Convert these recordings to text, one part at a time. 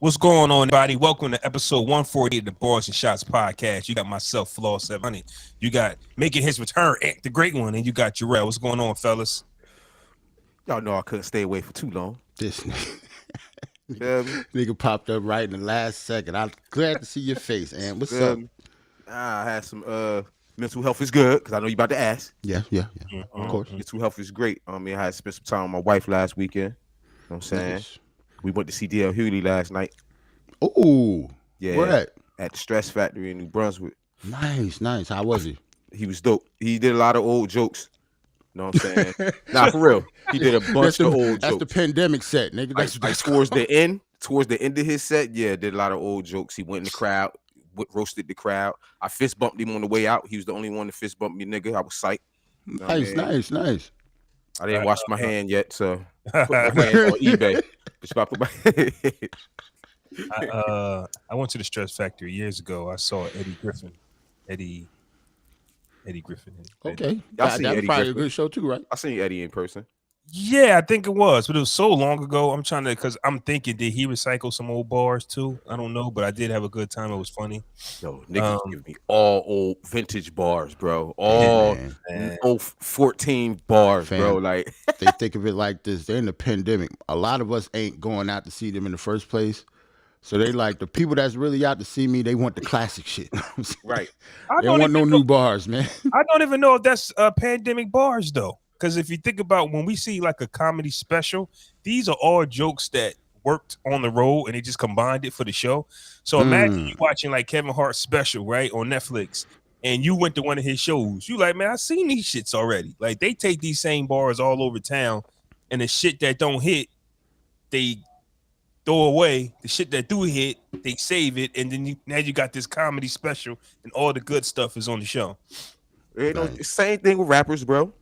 What's going on, everybody? Welcome to episode 148 of the Barz and Shotz Podcast. You got myself, Flaw 700. You got making his return, the great one, and you got DrDre. What's going on, fellas? Y'all know I couldn't stay away for too long. This nigga popped up right in the last second. I'm glad to see your face, and what's up? I had some mental health is good because I know you about to ask. Yeah, of course. Mental health is great. I had to spend some time with my wife last weekend. You know what I'm saying? Nice. We went to see D.L. Hughley last night. Oh, Yeah. where at? At the Stress Factory in New Brunswick. Nice. How was he? He was dope. He did a lot of old jokes. You know what I'm saying? Nah, for real. He did a bunch of old jokes. That's the pandemic set, nigga. That's towards the end of his set, did a lot of old jokes. He went in the crowd, roasted the crowd. I fist bumped him on the way out. He was the only one to fist bump me, nigga. I was psyched. You know Nice. I didn't wash my hand yet, so put my hand on eBay. I went to the Stress Factory years ago. I saw Eddie Griffin. Eddie Griffin. Okay. Y'all seen That was Eddie probably a Griffin? good show too, right? I seen Eddie in person. Yeah, I think it was, but it was so long ago. Because I'm thinking, did he recycle some old bars too? I don't know, but I did have a good time. It was funny. Yo, niggas give me all old vintage bars, bro. All old 14 bars, Fam. bro. Like They think of it like this. They're in the pandemic. A lot of us ain't going out to see them in the first place. So they like the people that's really out to see me, they want the classic shit. right. They don't want no new bars, man. I don't even know if that's pandemic bars though. Because if you think about when we see like a comedy special, these are all jokes that worked on the road and they just combined it for the show. So imagine you watching like Kevin Hart's special, right, on Netflix, and you went to one of his shows. You like, man, I've seen these shits already. Like they take these same bars all over town, and the shit that don't hit, they throw away. The shit that do hit, they save it, and then now you got this comedy special, and all the good stuff is on the show. You know, same thing with rappers, bro.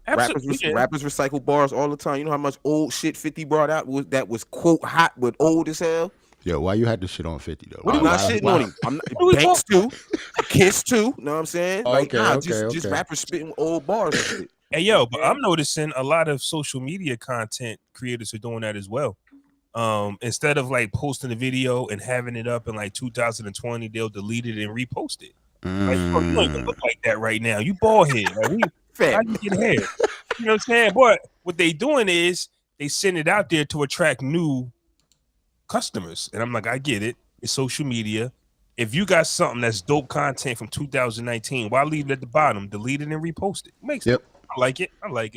Absolutely, Rappers recycle bars all the time. You know how much old shit 50 brought out that was quote hot but old as hell? Yo, why you had to shit on 50 though? I'm not shitting on him. I'm not, Banks too, Kiss too. You know what I'm saying? Just rappers spitting old bars and shit. Hey yo, but I'm noticing a lot of social media content creators are doing that as well. Instead of like posting a video and having it up in like 2020, they'll delete it and repost it. Like, you don't even look like that right now. You bald head. Like, how you get hair? You know what I'm saying? But what they doing is they send it out there to attract new customers. And I'm like, I get it. It's social media. If you got something that's dope content from 2019, why leave it at the bottom? Delete it and repost it. Makes sense. I like it.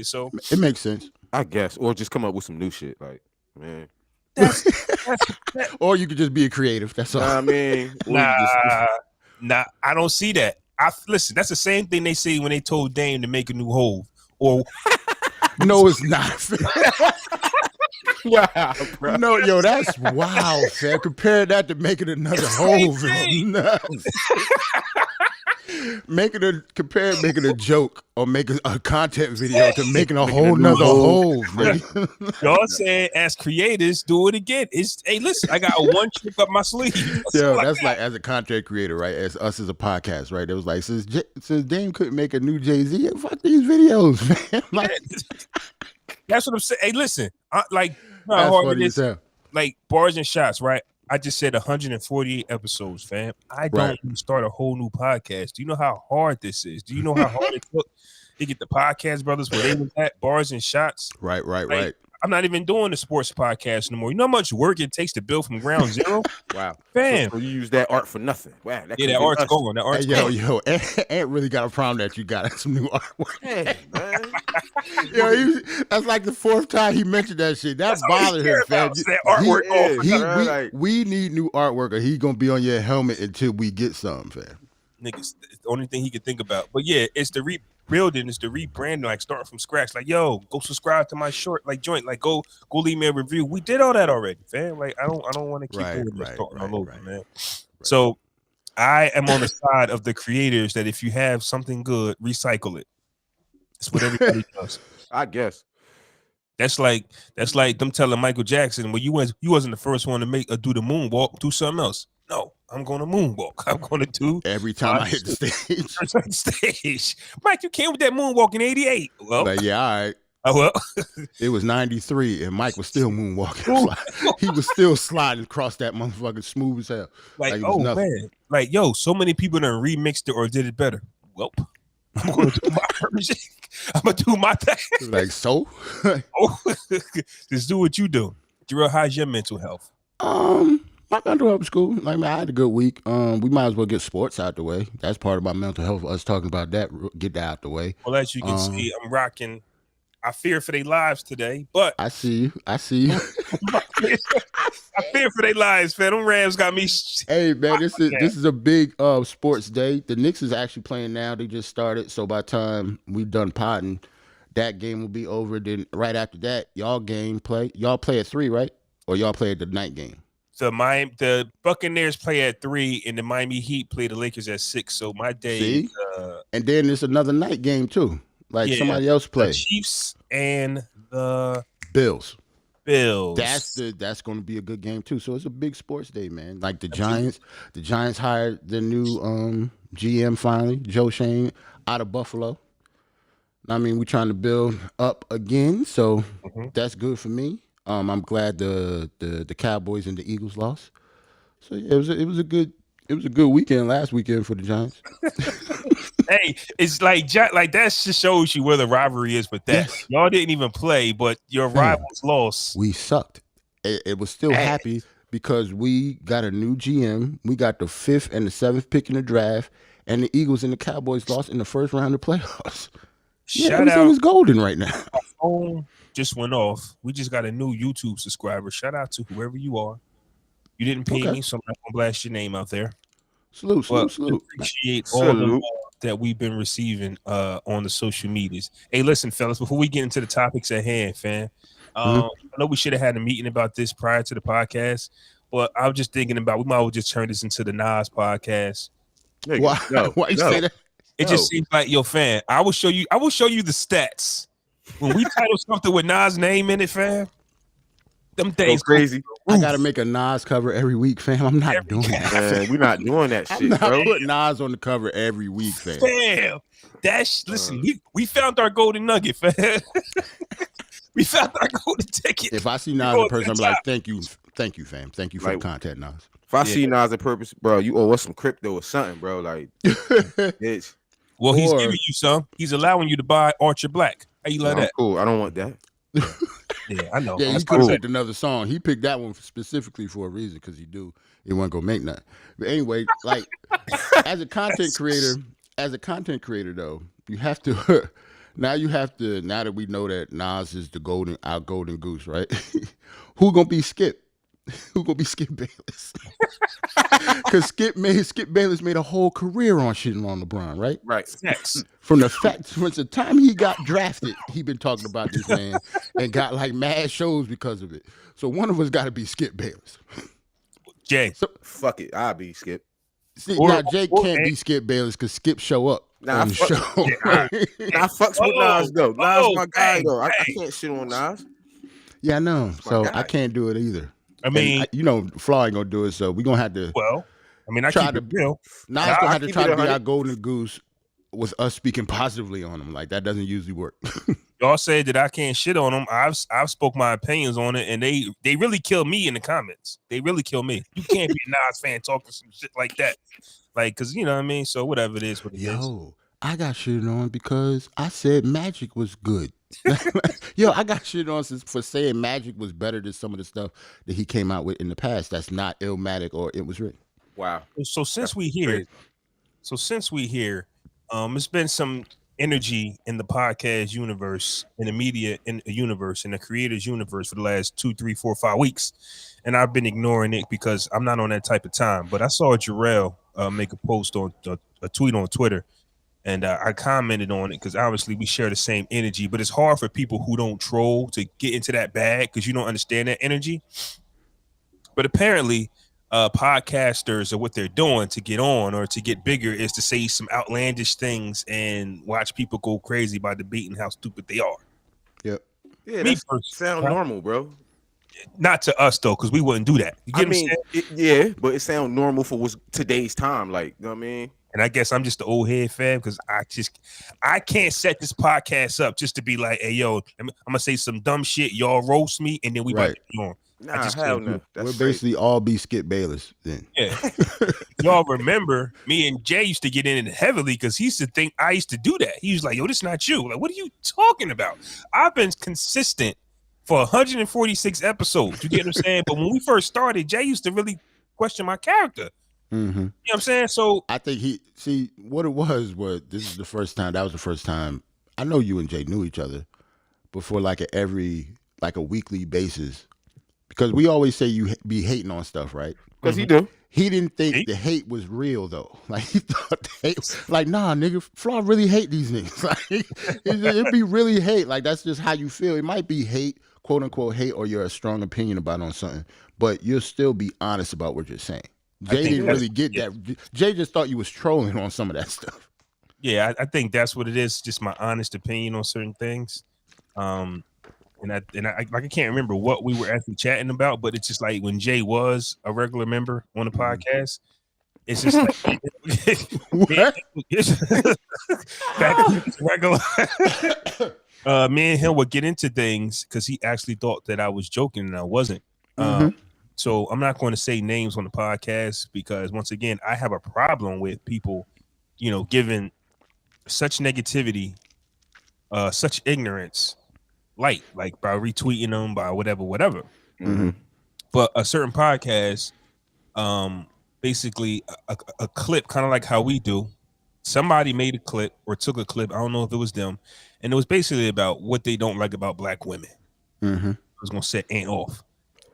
So it makes sense. I guess. Or just come up with some new shit. Like, man. Or you could just be a creative. That's all. I mean, nah, I don't see that. Listen, that's the same thing they say when they told Dame to make a new Hove. Or no, it's not. Wow, bro. No, yo, that's wild, fam. Compare that to making another Hove. Making a joke or making a content video to making a whole nother Hove. Y'all said as creators, do it again. Hey, listen, I got one trick up my sleeve. Yeah, that's like as a content creator, right? As us as a podcast, right? It was like since Dame couldn't make a new Jay-Z, fuck these videos, man. Like, that's what I'm saying. Hey, listen, that's funny as hell. Like Barz and Shotz, right? I just said 148 episodes, fam. I don't even start a whole new podcast. Do you know how hard this is? Do you know how hard it took to get the podcast brothers where they was at, Barz and Shotz? Right. I'm not even doing the sports podcast no more. You know how much work it takes to build from ground zero? Wow. Fam. So you use that art for nothing. Wow. That art's going. That art's going. Yo, Ant really got a problem that you got some new artwork. Hey, man. Yo, that's like the fourth time he mentioned that shit. That bothered him, fam. We need new artwork, or he gonna be on your helmet until we get some, fam. Niggas, it's the only thing he could think about. But yeah, it's the rebuilding, it's the rebranding, like starting from scratch. Like, yo, go subscribe to my short, like joint, like go leave me a review. We did all that already, fam. Like, I don't want to keep doing this talking all over, man. So I am on the side of the creators that if you have something good, recycle it. That's what everybody does. I guess. That's like them telling Michael Jackson, well, you wasn't the first one to do the moonwalk, do something else. No, I'm going to moonwalk. I'm going to do every time I hit the stage. Mike, you came with that moonwalk in '88. Well, but yeah, all right. Oh well, It was 93, and Mike was still moonwalking. He was still sliding across that motherfucker smooth as hell. like it was oh nothing. man, like yo, so many people done remixed it or did it better. Well, I'm gonna do my version. I'm gonna do my thing. Like, so? Oh, just do what you do. DrDre, how's your mental health? My mental health was cool. Like, man, I had a good week. We might as well get sports out the way. That's part of my mental health. Us talking about that, get that out the way. Well, as you can see, I'm rocking. I fear for their lives today, but I see you. I fear for their lives, man. Them Rams got me. Hey, man, this is a big sports day. The Knicks is actually playing now. They just started, so by the time we done potting, that game will be over. Then right after that, y'all play at 3, right? Or y'all play at the night game? The Buccaneers play at 3, and the Miami Heat play the Lakers at 6. So my day. And then there's another night game too. Like somebody else play. The Chiefs and the Bills. That's going to be a good game too. So it's a big sports day, man. Like the Giants hired the new GM finally, Joe Shane, out of Buffalo. I mean, we're trying to build up again, so that's good for me. I'm glad the Cowboys and the Eagles lost. So yeah, it was a good weekend last weekend for the Giants. Hey, it's like that just shows you where the rivalry is with that. Yes. Y'all didn't even play, but your rivals lost. We sucked. It was still happy because we got a new GM. We got the 5th and the 7th pick in the draft, and the Eagles and the Cowboys lost in the first round of playoffs. Everything is golden right now. Our phone just went off. We just got a new YouTube subscriber. Shout out to whoever you are. You didn't pay me, so I'm not gonna blast your name out there. Salute. Appreciate all the love that we've been receiving on the social medias. Hey, listen, fellas, before we get into the topics at hand, fam, I know we should have had a meeting about this prior to the podcast, but I was just thinking about we might as well just turn this into the Nas podcast. Why you say that? It just seems like, yo, fam, I will show you the stats. When we title something with Nas' name in it, fam, them things crazy. I gotta make a Nas cover every week, fam. I'm not doing that. Man, we're not doing that shit, I'm bro. putting Nas on the cover every week, fam. Listen, we found our golden nugget, fam. We found our golden ticket. If I see Nas in person, I'm like, thank you, fam. Thank you for the content, Nas. If I see Nas in purpose, bro, you owe us some crypto or something, bro. Like, bitch. Well, he's giving you some. He's allowing you to buy Archer Black. How you like that? Cool. I don't want that. Yeah, I know. Yeah, he could have picked another song. He picked that one specifically for a reason because he wasn't gonna make nothing. But anyway, like as a content creator though, you have to now that we know that Nas is our golden goose, right? Who gonna be Skip? Who gonna be Skip Bayless? Because Skip Bayless made a whole career on shitting on LeBron, right? Right. From the time he got drafted, he been talking about this man and got like mad shows because of it. So one of us got to be Skip Bayless. Jay, fuck it, I'll be Skip. See, now Jay can't be Skip Bayless because Skip show up on the show. I fucks with Nas though. Nas my guy though. I can't shit on Nas. Yeah, I know. So I can't do it either. I mean, Flaw ain't gonna do it, so we're gonna have to. Well, I mean, I keep it real. Nas gonna have to try to be our golden goose with us speaking positively on him. Like that doesn't usually work. Y'all said that I can't shit on them. I've spoke my opinions on it, and they really kill me in the comments. They really kill me. You can't be a Nas fan talking some shit like that, like because you know what I mean. So whatever it is, what it is. I got shit on because I said Magic was good. I got shit on for saying Magic was better than some of the stuff that he came out with in the past. That's not Illmatic or It Was Written. Wow. So since we here, it's been some energy in the podcast universe, in the media in the universe, in the creators universe for the last 2, 3, 4, 5 weeks, and I've been ignoring it because I'm not on that type of time. But I saw Jarrell make a post on a tweet on Twitter. And I commented on it because obviously we share the same energy, but it's hard for people who don't troll to get into that bag because you don't understand that energy. But apparently, podcasters are what they're doing to get on or to get bigger is to say some outlandish things and watch people go crazy by debating how stupid they are. Yep. Yeah, that sound normal, bro. Not to us though, because we wouldn't do that. You get what I'm saying? But it sounds normal for today's time. Like, you know what I mean? And I guess I'm just the old head fan because I can't set this podcast up just to be like, hey, yo, I'm gonna say some dumb shit, y'all roast me, and then we about to be on. Nah, I just hell can't do no. it. That's We'll straight. basically all be Skip Bayless then. Yeah. Y'all remember me and Jay used to get in it heavily because he used to think I used to do that. He was like, yo, this is not you. Like, what are you talking about? I've been consistent for 146 episodes. You get what I'm saying? But when we first started, Jay used to really question my character. Mm-hmm. You know what I'm saying? So I think what it was this is the first time. That was the first time. I know you and Jay knew each other before, like a weekly basis, because we always say you be hating on stuff, right? Because he do. He didn't think the hate was real though. Like he thought the hate was, like, nah, nigga, Flaw really hate these niggas. Like it'd be really hate. Like that's just how you feel. It might be hate, quote unquote hate, or you're a strong opinion about on something, but you'll still be honest about what you're saying. Jay didn't really get that. Jay just thought you was trolling on some of that stuff. yeah, I think that's what it is. Just my honest opinion on certain things. And I can't remember what we were actually chatting about, but it's just like when Jay was a regular member on the podcast, it's just like regular. Me and him would get into things because he actually thought that I was joking and I wasn't. So I'm not going to say names on the podcast because once again, I have a problem with people, giving such negativity, such ignorance. Like by retweeting them, by whatever. Mm-hmm. But a certain podcast, basically a clip, kind of like how we do. Somebody made a clip or took a clip. I don't know if it was them, and it was basically about what they don't like about black women. Mm-hmm. I was gonna set Ant off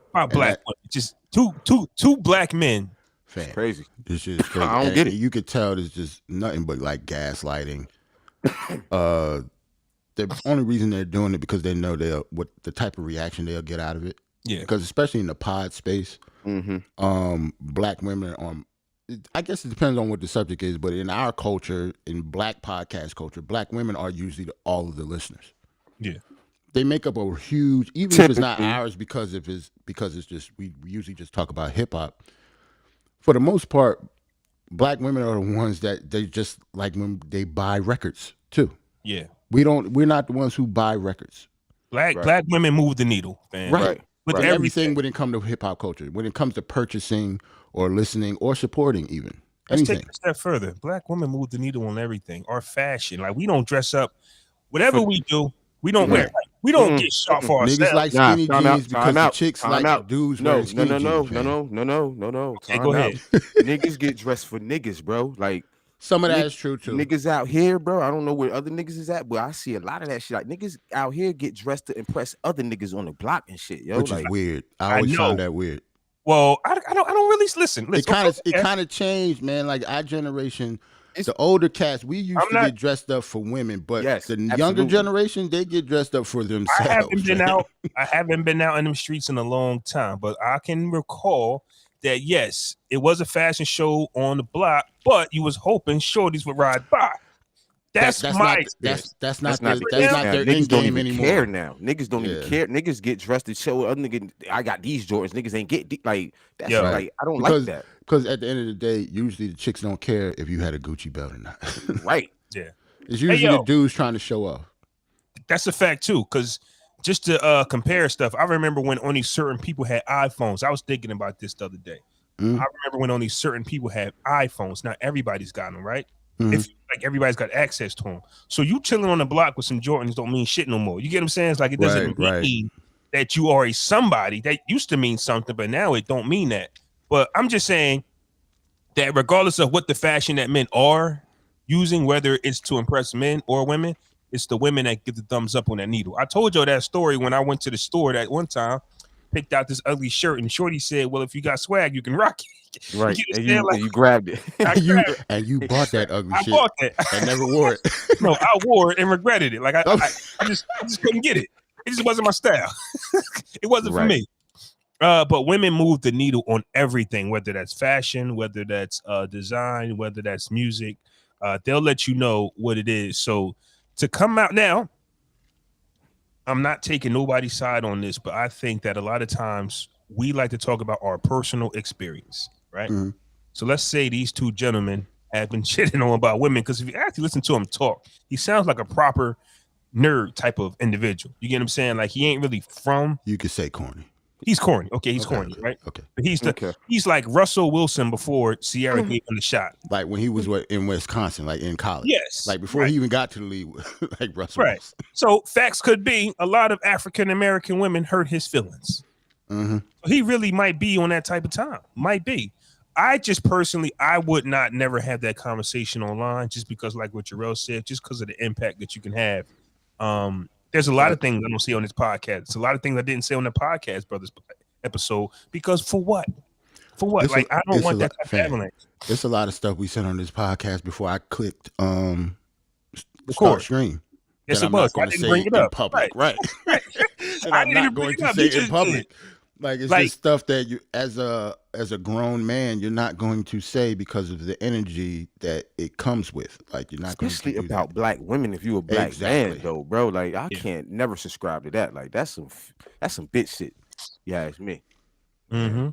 about black women. Just two black men. It's crazy. This shit is crazy. I don't get it. You could tell there's just nothing but like gaslighting. The only reason they're doing it because they know what the type of reaction they'll get out of it. Yeah. Because especially in the pod space, black women I guess it depends on what the subject is, but in our culture, in black podcast culture, black women are usually all of the listeners. Yeah. They make up a huge, even if it's not ours because it's just we usually just talk about hip hop. For the most part, black women are the ones that they just like when they buy records too. Yeah. We're not the ones who buy records. Black women move the needle, man. Right. With everything when it comes to hip hop culture, when it comes to purchasing or listening or supporting even. Let's anything. take a step further. Black women move the needle on everything. Our fashion. Like we don't dress up. Whatever we do, we don't wear. We don't get shot for ourselves. Niggas like skinny jeans because the chicks like dudes wearing skinny jeans. No. Okay, go ahead. Niggas get dressed for niggas, bro. Like some of that is true too. Niggas out here, bro. I don't know where other niggas is at, but I see a lot of that shit. Like niggas out here get dressed to impress other niggas on the block and shit, yo. Which is weird. I always found that weird. Well, I don't really listen. It kind of changed, man. Like our generation, the older cats, we used to get dressed up for women, but the younger generation, they get dressed up for themselves. I haven't been out in them streets in a long time, but I can recall that yes, it was a fashion show on the block, but you was hoping shorties would ride by. That's not their end game anymore. Care now. Niggas don't even care. Niggas get dressed to show other niggas. I got these Jordans. Niggas ain't get like that's like I don't like that. Because at the end of the day, usually the chicks don't care if you had a Gucci belt or not. Right. Yeah. It's usually the dudes trying to show off. That's a fact too. Because just to compare stuff, I remember when only certain people had iPhones. I was thinking about this the other day. I remember when only certain people had iPhones. Not everybody's got them, right? If like everybody's got access to them. So you chilling on the block with some Jordans don't mean shit no more. You get what I'm saying? It's like it doesn't mean that you are a somebody. That used to mean something, but now it don't mean that. But I'm just saying that regardless of what the fashion that men are using, whether it's to impress men or women, it's the women that get the thumbs up on that needle. I told you that story when I went to the store that one time, picked out this ugly shirt, and Shorty said, well, if you got swag, you can rock it. Right. And you grabbed it. And you bought that ugly shit. I bought that. I never wore it. No, I wore it and regretted it. Like I just couldn't get it. It just wasn't my style. It wasn't for me. But women move the needle on everything, whether that's fashion, whether that's design, whether that's music. They'll let you know what it is. So to come out now, I'm not taking nobody's side on this, but I think that a lot of times we like to talk about our personal experience, right? So let's say these two gentlemen have been shitting on about women, because if you actually listen to him talk, he sounds like a proper nerd type of individual. You get what I'm saying? Like he ain't really from. You could say corny. He's corny. Okay, he's corny, right? Okay. But he's like Russell Wilson before Sierra gave him the shot. Like when he was in Wisconsin, like in college. Yes. Like before he even got to the league, like Russell Wilson. So facts could be a lot of African American women hurt his feelings. Mm-hmm. So he really might be on that type of time. Might be. I just personally, I would not never have that conversation online, just because, like what Jarrell said, just because of the impact that you can have. There's a lot of things I don't see on this podcast. It's a lot of things I didn't say on the podcast brothers episode, because for what? For what? Like I don't want that type of avalanche. There's a lot of stuff we said on this podcast before I clicked record stream. Yes, it was. I didn't bring it up. Public, right? And I'm not going to say it in public. Like it's just stuff that you, as a grown man, you're not going to say because of the energy that it comes with. Like you're not especially going to about black women. If you a black man, though, bro, like I can't never subscribe to that. Like that's some bitch shit. Yeah, it's me. Mm-hmm.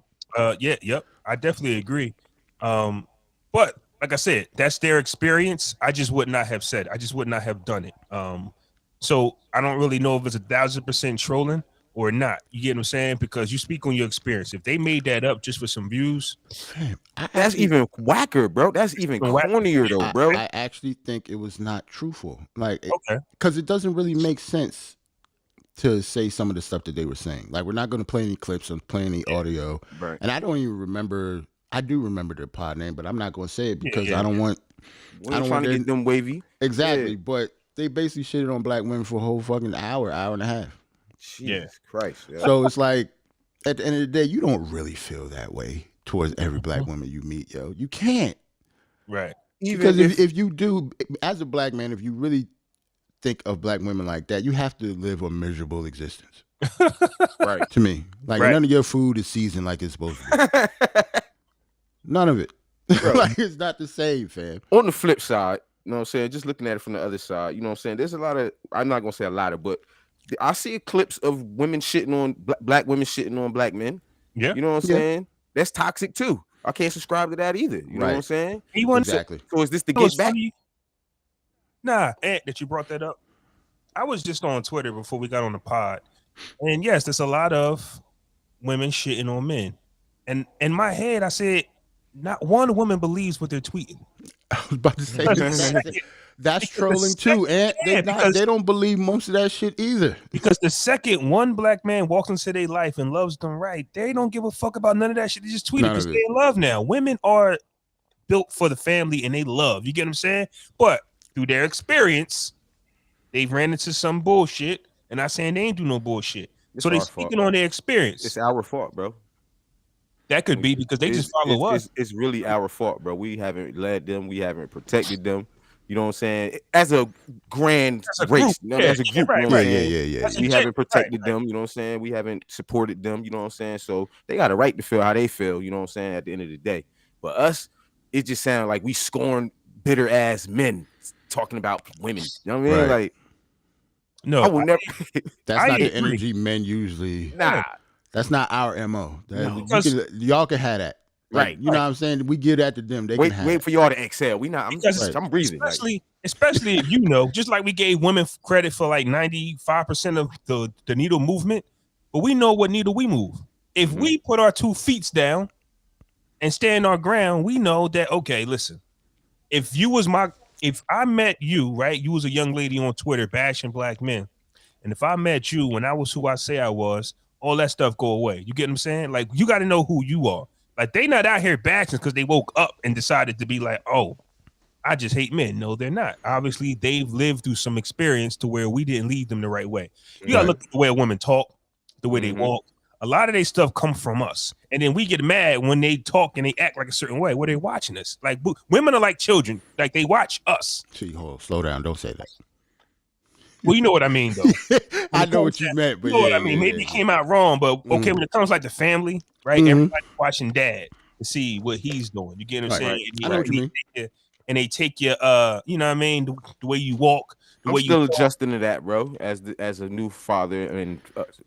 Yep. I definitely agree. But like I said, that's their experience. I just would not have said. I just would not have done it. So I don't really know if it's 1,000% trolling or not. You get what I'm saying? Because you speak on your experience. If they made that up just for some views, that's even whacker, bro. That's even cornier, though, bro. I actually think it was not truthful. Like, because it doesn't really make sense to say some of the stuff that they were saying. Like, we're not going to play any clips and play any audio. Right. And I don't even remember. I do remember their pod name, but I'm not going to say it because I don't want. I don't want to get them wavy. Exactly, Yeah. But they basically shitted on black women for a whole fucking hour and a half. Jesus Christ. Yeah. So it's like, at the end of the day, you don't really feel that way towards every black woman you meet, yo. You can't. Right. Because if you do, as a black man, if you really think of black women like that, you have to live a miserable existence. Right. To me. Like, none of your food is seasoned like it's supposed to be. None of it. Like, it's not the same, fam. On the flip side, you know what I'm saying? Just looking at it from the other side, you know what I'm saying? There's a lot of, I'm not going to say a lot of, but I see clips of women shitting on, black women shitting on black men. Yeah. You know what I'm saying? That's toxic too. I can't subscribe to that either. You know what I'm saying? Exactly. So is this the get back? Funny? Nah, Ant, that you brought that up. I was just on Twitter before we got on the pod. And yes, there's a lot of women shitting on men. And in my head, I said, not one woman believes what they're tweeting. I was about to say that's trolling too, and they don't believe most of that shit either. Because the second one black man walks into their life and loves them right, they don't give a fuck about none of that shit. They just tweet it because they in love now. Women are built for the family and they love. You get what I'm saying? But through their experience, they've ran into some bullshit. And not saying they ain't do no bullshit. So they speaking on their experience. It's our fault, bro. That could be because they just follow us. It's really our fault, bro. We haven't led them. We haven't protected them. You know what I'm saying? As a grand race, as a group, right, yeah. We haven't protected them. You know what I'm saying? We haven't supported them. You know what I'm saying? So they got a right to feel how they feel. You know what I'm saying? At the end of the day, but us, it just sounds like we scorn bitter ass men talking about women. You know what I mean? Like, no, I will never. That's not the energy men usually. Nah. That's not our MO. Y'all can have that. Like, you know what I'm saying? We give that to them. They can have wait for y'all to exhale. We not. I'm breathing. Especially if you know, just like we gave women credit for like 95% of the needle movement, but we know what needle we move. If we put our 2 feet down and stand our ground, we know that, okay, listen, if I met you, right, you was a young lady on Twitter bashing black men, and if I met you when I was who I say I was, all that stuff go away. You get what I'm saying? Like, you got to know who you are. Like, they not out here bashing because they woke up and decided to be like, oh, I just hate men. No, they're not. Obviously, they've lived through some experience to where we didn't lead them the right way. You got to look at the way a woman talk, the way they walk. A lot of their stuff come from us. And then we get mad when they talk and they act like a certain way. Well, they're watching us. Like, women are like children. Like, they watch us. Slow down. Don't say that. Well, you know what I mean, though. I know what you meant, but you know what I mean. Maybe it came out wrong, but okay, when it comes like the family, right? Everybody's watching dad to see what he's doing. You get what I'm saying? I know what you mean. And they take your, you know what I mean, the way you walk. I'm still adjusting to that, bro. As a new father and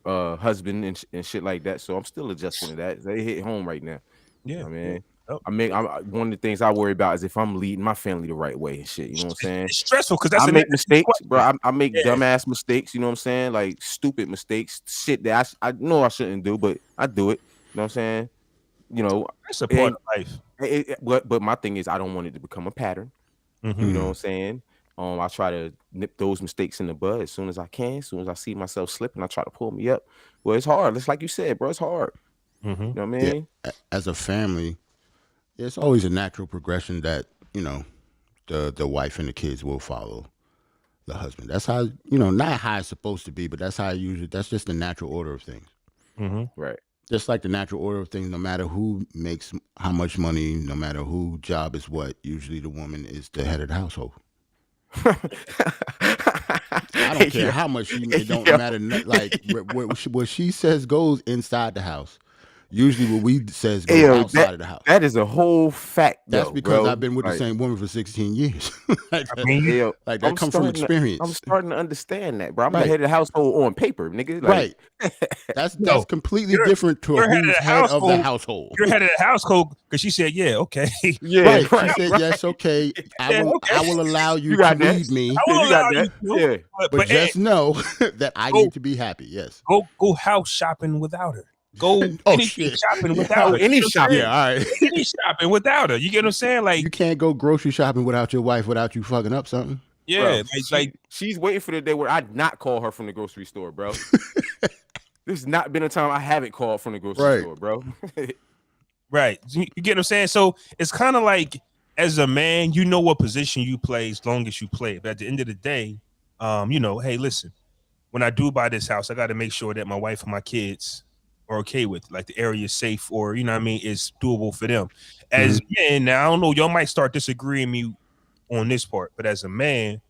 husband and shit like that. So I'm still adjusting to that. They hit home right now. Yeah, I mean, One of the things I worry about is if I'm leading my family the right way and shit. You know what I'm saying? It's stressful because that's I make mistakes, bro. I make Yeah. dumbass mistakes. You know what I'm saying? Like stupid mistakes, shit that I know I shouldn't do, but I do it. You know what I'm saying? You know, That's a part of life. But my thing is, I don't want it to become a pattern. Mhm. You know what I'm saying? I try to nip those mistakes in the bud as soon as I can. As soon as I see myself slipping, I try to pull me up. Well, it's hard. It's like you said, bro. It's hard. Mhm. You know what I mean? Yeah. As a family, it's always a natural progression that the wife and the kids will follow the husband. That's how not how it's supposed to be, but that's how that's just the natural order of things. Mhm. Right. Just like the natural order of things, no matter who makes how much money, no matter who job is what, usually the woman is the head of the household. I don't care how much it don't matter. Like what she says goes inside the house. Usually what we says goes outside of the house. That is a whole fact. That's because I've been with the same woman for 16 years. That comes from experience. I'm starting to understand that, bro. I'm the head of the household on paper, nigga. Like, right. That's completely different to who's head of the household. You're head of the household because she said, yeah, okay. Yeah, right. She said, yes, okay. I will allow you to lead me. I will allow you to. Yeah. But just know that I need to be happy. Yes. Go house shopping without her. Go shopping without her. Any shopping. Yeah, all right. Any shopping without her. You get what I'm saying? Like you can't go grocery shopping without your wife without you fucking up something. Yeah, bro, she's waiting for the day where I not call her from the grocery store, bro. There's not been a time I haven't called from the grocery store, bro. Right. You get what I'm saying? So it's kind of like as a man, you know what position you play as long as you play. But at the end of the day, hey, listen, when I do buy this house, I got to make sure that my wife and my kids are okay with, like the area is safe or, is doable for them. As men, now I don't know, y'all might start disagreeing me on this part, but as a man,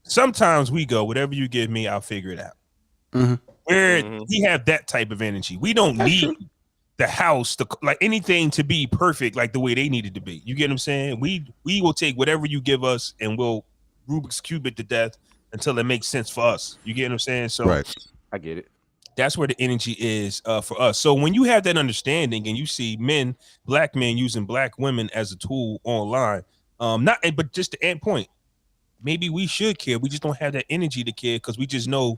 sometimes we go, whatever you give me, I'll figure it out. Where we have that type of energy. We don't need the house, like anything to be perfect like the way they need it to be. You get what I'm saying? We will take whatever you give us and we'll Rubik's Cube it to death until it makes sense for us. You get what I'm saying? So I get it. That's where the energy is for us. So when you have that understanding and you see black men using black women as a tool online, but just the end point, maybe we should care. We just don't have that energy to care because we just know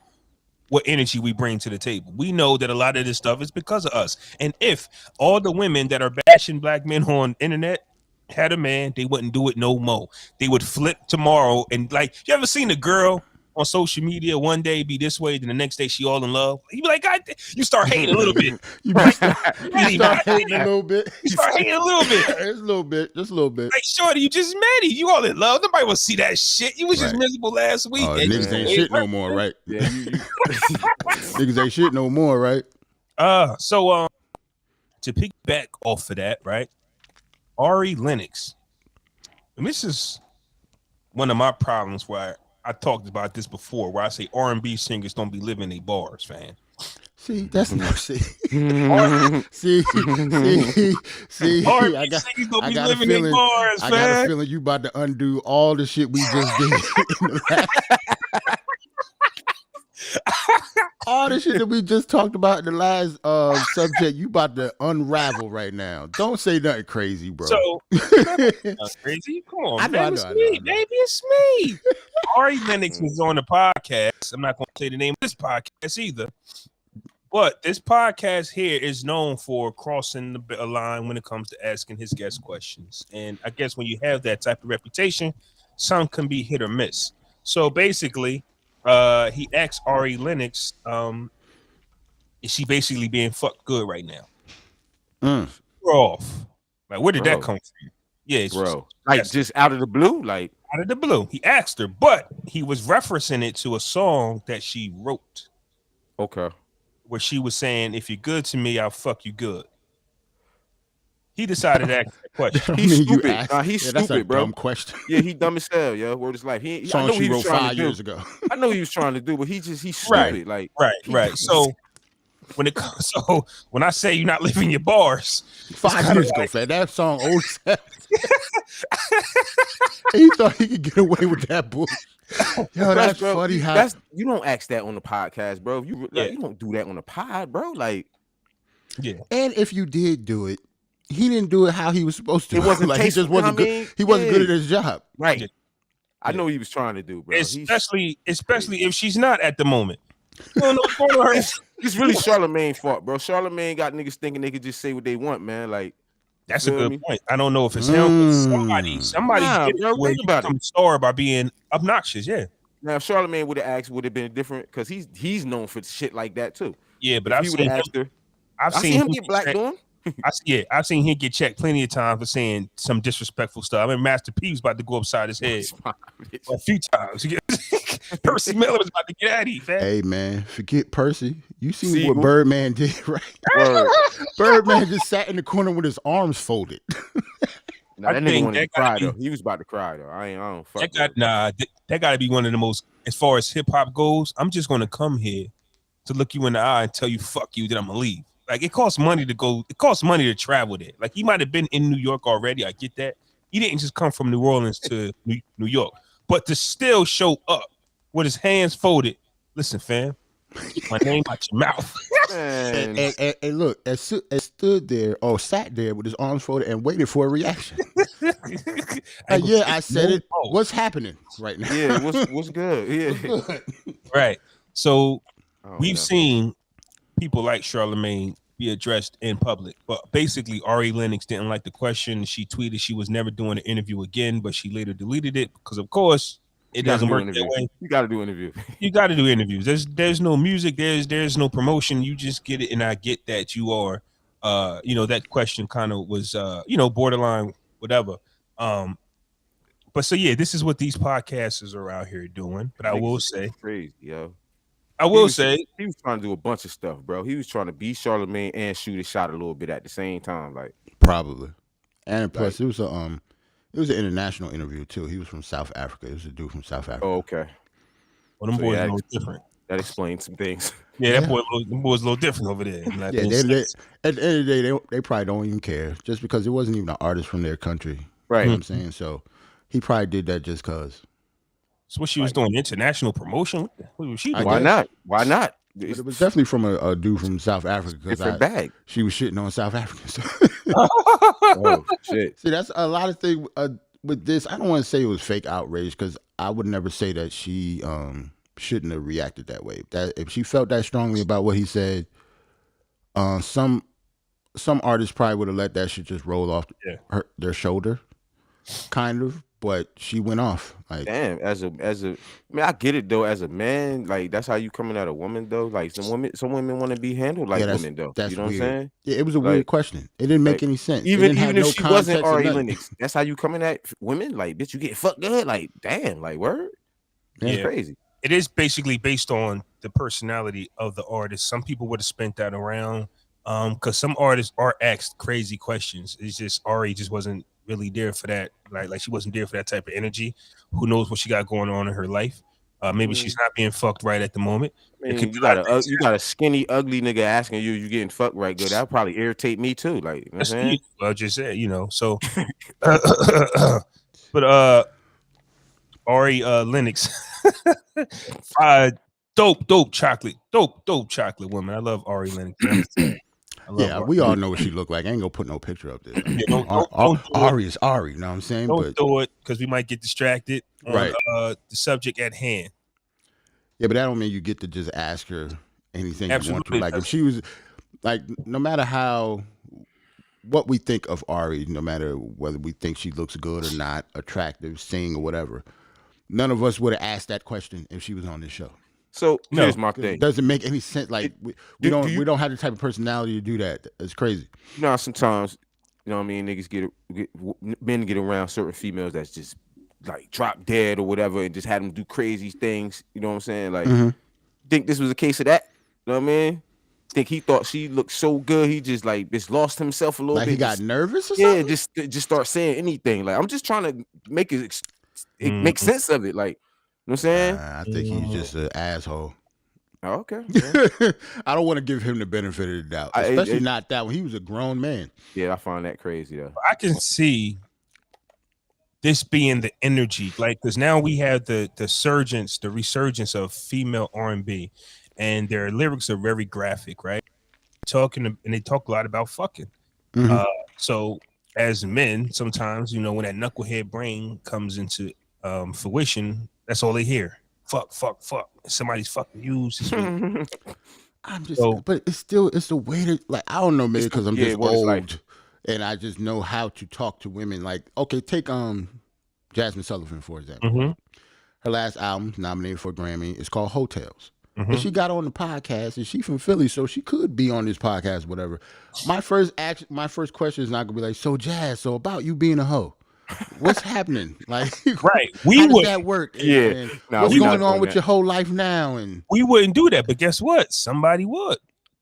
what energy we bring to the table. We know that a lot of this stuff is because of us. And if all the women that are bashing black men on internet had a man, they wouldn't do it no more. They would flip tomorrow. And like, you ever seen a girl on social media one day be this way, then the next day she all in love? You be like, God, you start hating a little bit. You start hating a little bit. You start hating a little bit. Just a little bit. Just a little bit. Like, shorty, you just met him. You all in love. Nobody will see that shit. You was just miserable last week. Niggas ain't shit no more, right? Yeah. Niggas ain't shit no more, right? So to piggyback off of that, right? AriLennox. And this is one of my problems where I talked about this before, where I say R&B singers don't be living their bars, fam. See, that's no see. R&B see. singers don't be living their bars, fam. I got a feeling you about to undo all the shit we just did. All the shit that we just talked about in the last subject, you about to unravel right now. Don't say nothing crazy, bro. So crazy? Come on, man. It's me, baby. It's me. AriLennox was on the podcast. I'm not going to say the name of this podcast either. But this podcast here is known for crossing the line when it comes to asking his guests questions. And I guess when you have that type of reputation, some can be hit or miss. So basically, he asked AriLennox, is she basically being fucked good right now? We're off. Like, where did that come from? Yeah, bro. Like, just out of the blue? Like, out of the blue. He asked her, but he was referencing it to a song that she wrote. Okay. Where she was saying, if you're good to me, I'll fuck you good. He decided to ask that question. He's stupid. He's that's stupid, a bro. Dumb question. Yeah, he dumb as hell, yo. Word is life. Song I know she he wrote was trying 5 years ago. I know he was trying to do, but he's stupid. Like, right. So when I say you're not living your bars, 5 years ago, fam. That song old. He thought he could get away with that bullshit. Yo, that's funny. You don't ask that on the podcast, bro. You don't do that on the pod, bro. Like, yeah. And if you did do it, he didn't do it how he was supposed to. It wasn't like tasteful, he just wasn't you know good. what I mean? He wasn't good Yeah. at his job. Right. Yeah. I know what he was trying to do, bro. Especially if she's not at the moment. You don't know what's going on. It's really Charlamagne's fault, bro. Charlamagne got niggas thinking they could just say what they want, man. Like, That's a feel good me? point. I don't know if it's him, but somebody Nah, did it bro, where think you about become a star by being obnoxious. Yeah. Now, if Charlamagne would have asked, would have been different because he's known for shit like that too. Yeah, but If I've he would seen have him. asked her. I've I seen seen him him get black checked. doing. I've seen him get checked plenty of times for saying some disrespectful stuff. I mean, Master P was about to go upside his head a few times. Percy Miller was about to get at him, fam. Hey man, forget Percy. You seen See, what who- Birdman did, right? Word. Birdman just sat in the corner with his arms folded. Nah, I that nigga think wanted to that gotta cry be- though. He was about to cry though. I don't fuck. That with it. got to be one of the most, as far as hip hop goes. I'm just going to come here to look you in the eye and tell you fuck you, then I'm gonna leave. Like, it costs money to go. It costs money to travel there. Like, he might have been in New York already. I get that. He didn't just come from New Orleans to New York, but to still show up with his hands folded. Listen, fam, keep my name out your mouth. Man, And look, as stood there or sat there with his arms folded and waited for a reaction. Yeah, I said it. What's happening right now? yeah, what's good? Yeah, Good. Right. So I don't we've know. seen people like Charlamagne be addressed in public, but basically AriLennox didn't like the question. She tweeted she was never doing an interview again, but she later deleted it because, of course, it You gotta doesn't do work interview. that way. You got to do interview. You got to do interviews. There's no music. There's no promotion. You just get it, and I get that you are, that question kind of was, borderline whatever. But so yeah, this is what these podcasters are out here doing. But I will say, crazy, yo. I will say, he was trying to do a bunch of stuff, bro. He was trying to be Charlamagne and shoot his shot a little bit at the same time, like. Probably. And plus, it was an international interview too. He was from South Africa. It was a dude from South Africa. Oh, okay. well, them So boys yeah, a little different. That explains some things. Yeah, them boys a little different over there. Like, Yeah, they, at the end of the day, they probably don't even care just because it wasn't even an artist from their country. Right. You know what I'm saying? So he probably did that just because. So what she was doing, international promotion? What was she doing? Why guess. not? Why not? But it was definitely from a dude from South Africa It's a because bag. she was shitting on South Africans. Oh shit. See, that's a lot of things with this. I don't want to say it was fake outrage because I would never say that she shouldn't have reacted that way. That if she felt that strongly about what he said, some artists probably would have let that shit just roll off their shoulder, kind of. But she went off. Like, Damn, as a I mean, I get it though. As a man, like that's how you coming at a woman though. Like some women want to be handled like women though. That's You know weird. what I'm saying? Yeah, it was a Like- weird question. It didn't make like, any sense. It Even didn't have even if no she wasn't context or Ari nothing. Lennox, that's how you coming at women. Like, bitch, you get fucked good. Like, damn, like word. That's Yeah. crazy. It is basically based on the personality of the artist. Some people would have spent that around because some artists are asked crazy questions. It's just Ari just wasn't really there for that. Like she wasn't there for that type of energy. Who knows what she got going on in her life? Maybe she's not being fucked right at the moment. I mean, could be you got like you got a skinny, ugly nigga asking you getting fucked right good. That'll probably irritate me too. Like, you know what I'm That's saying? well, just said, so. But Ari Lennox, dope chocolate woman. I love Ari Lennox. I love Yeah, Ari. we all know what she looked like. I ain't gonna put no picture up there. Yeah, don't do it. Ari is Ari, you know what I'm saying? Don't do it because we might get distracted on Right. The subject at hand. Yeah, but that don't mean you get to just ask her anything you want Absolutely to. Like if doesn't. she was like, no matter what we think of Ari, no matter whether we think she looks good or not, attractive, sing or whatever, none of us would have asked that question if she was on this show. So No, here's my 'Cause thing. it doesn't make any sense. Like we do don't you- we don't have the type of personality to do that. It's crazy. You know, how sometimes, you know what I mean, niggas men get around certain females that's just like drop dead or whatever and just had them do crazy things. You know what I'm saying? Like, think this was a case of that? You know what I mean? Think he thought she looked so good, he just lost himself a little Like bit. he got Just- nervous or yeah, something. just start saying anything. Like, I'm just trying to make it make sense of it. Like, you know what I'm saying? I think he's just an asshole. Oh, okay. Yeah. I don't want to give him the benefit of the doubt, I- especially not that one. He was a grown man. Yeah, I find that crazy though. I can see this being the energy, like because now we have the resurgence of female R&B, and their lyrics are very graphic, right? And they talk a lot about fucking. So as men, sometimes, when that knucklehead brain comes into fruition, that's all they hear. Fuck, fuck, fuck. Somebody's fucking used. I'm just, but it's the way that, like, I don't know, maybe because I'm just old like, and I just know how to talk to women. Like, okay, take Jasmine Sullivan for example. Her last album nominated for a Grammy. It's called Hotels. And she got on the podcast, and she from Philly, so she could be on this podcast, whatever. My first question is not gonna be like, so Jazz, so about you being a hoe, what's happening? Like, right? How does that work? And what's going on with your whole life now? And we wouldn't do that, but guess what? Somebody would.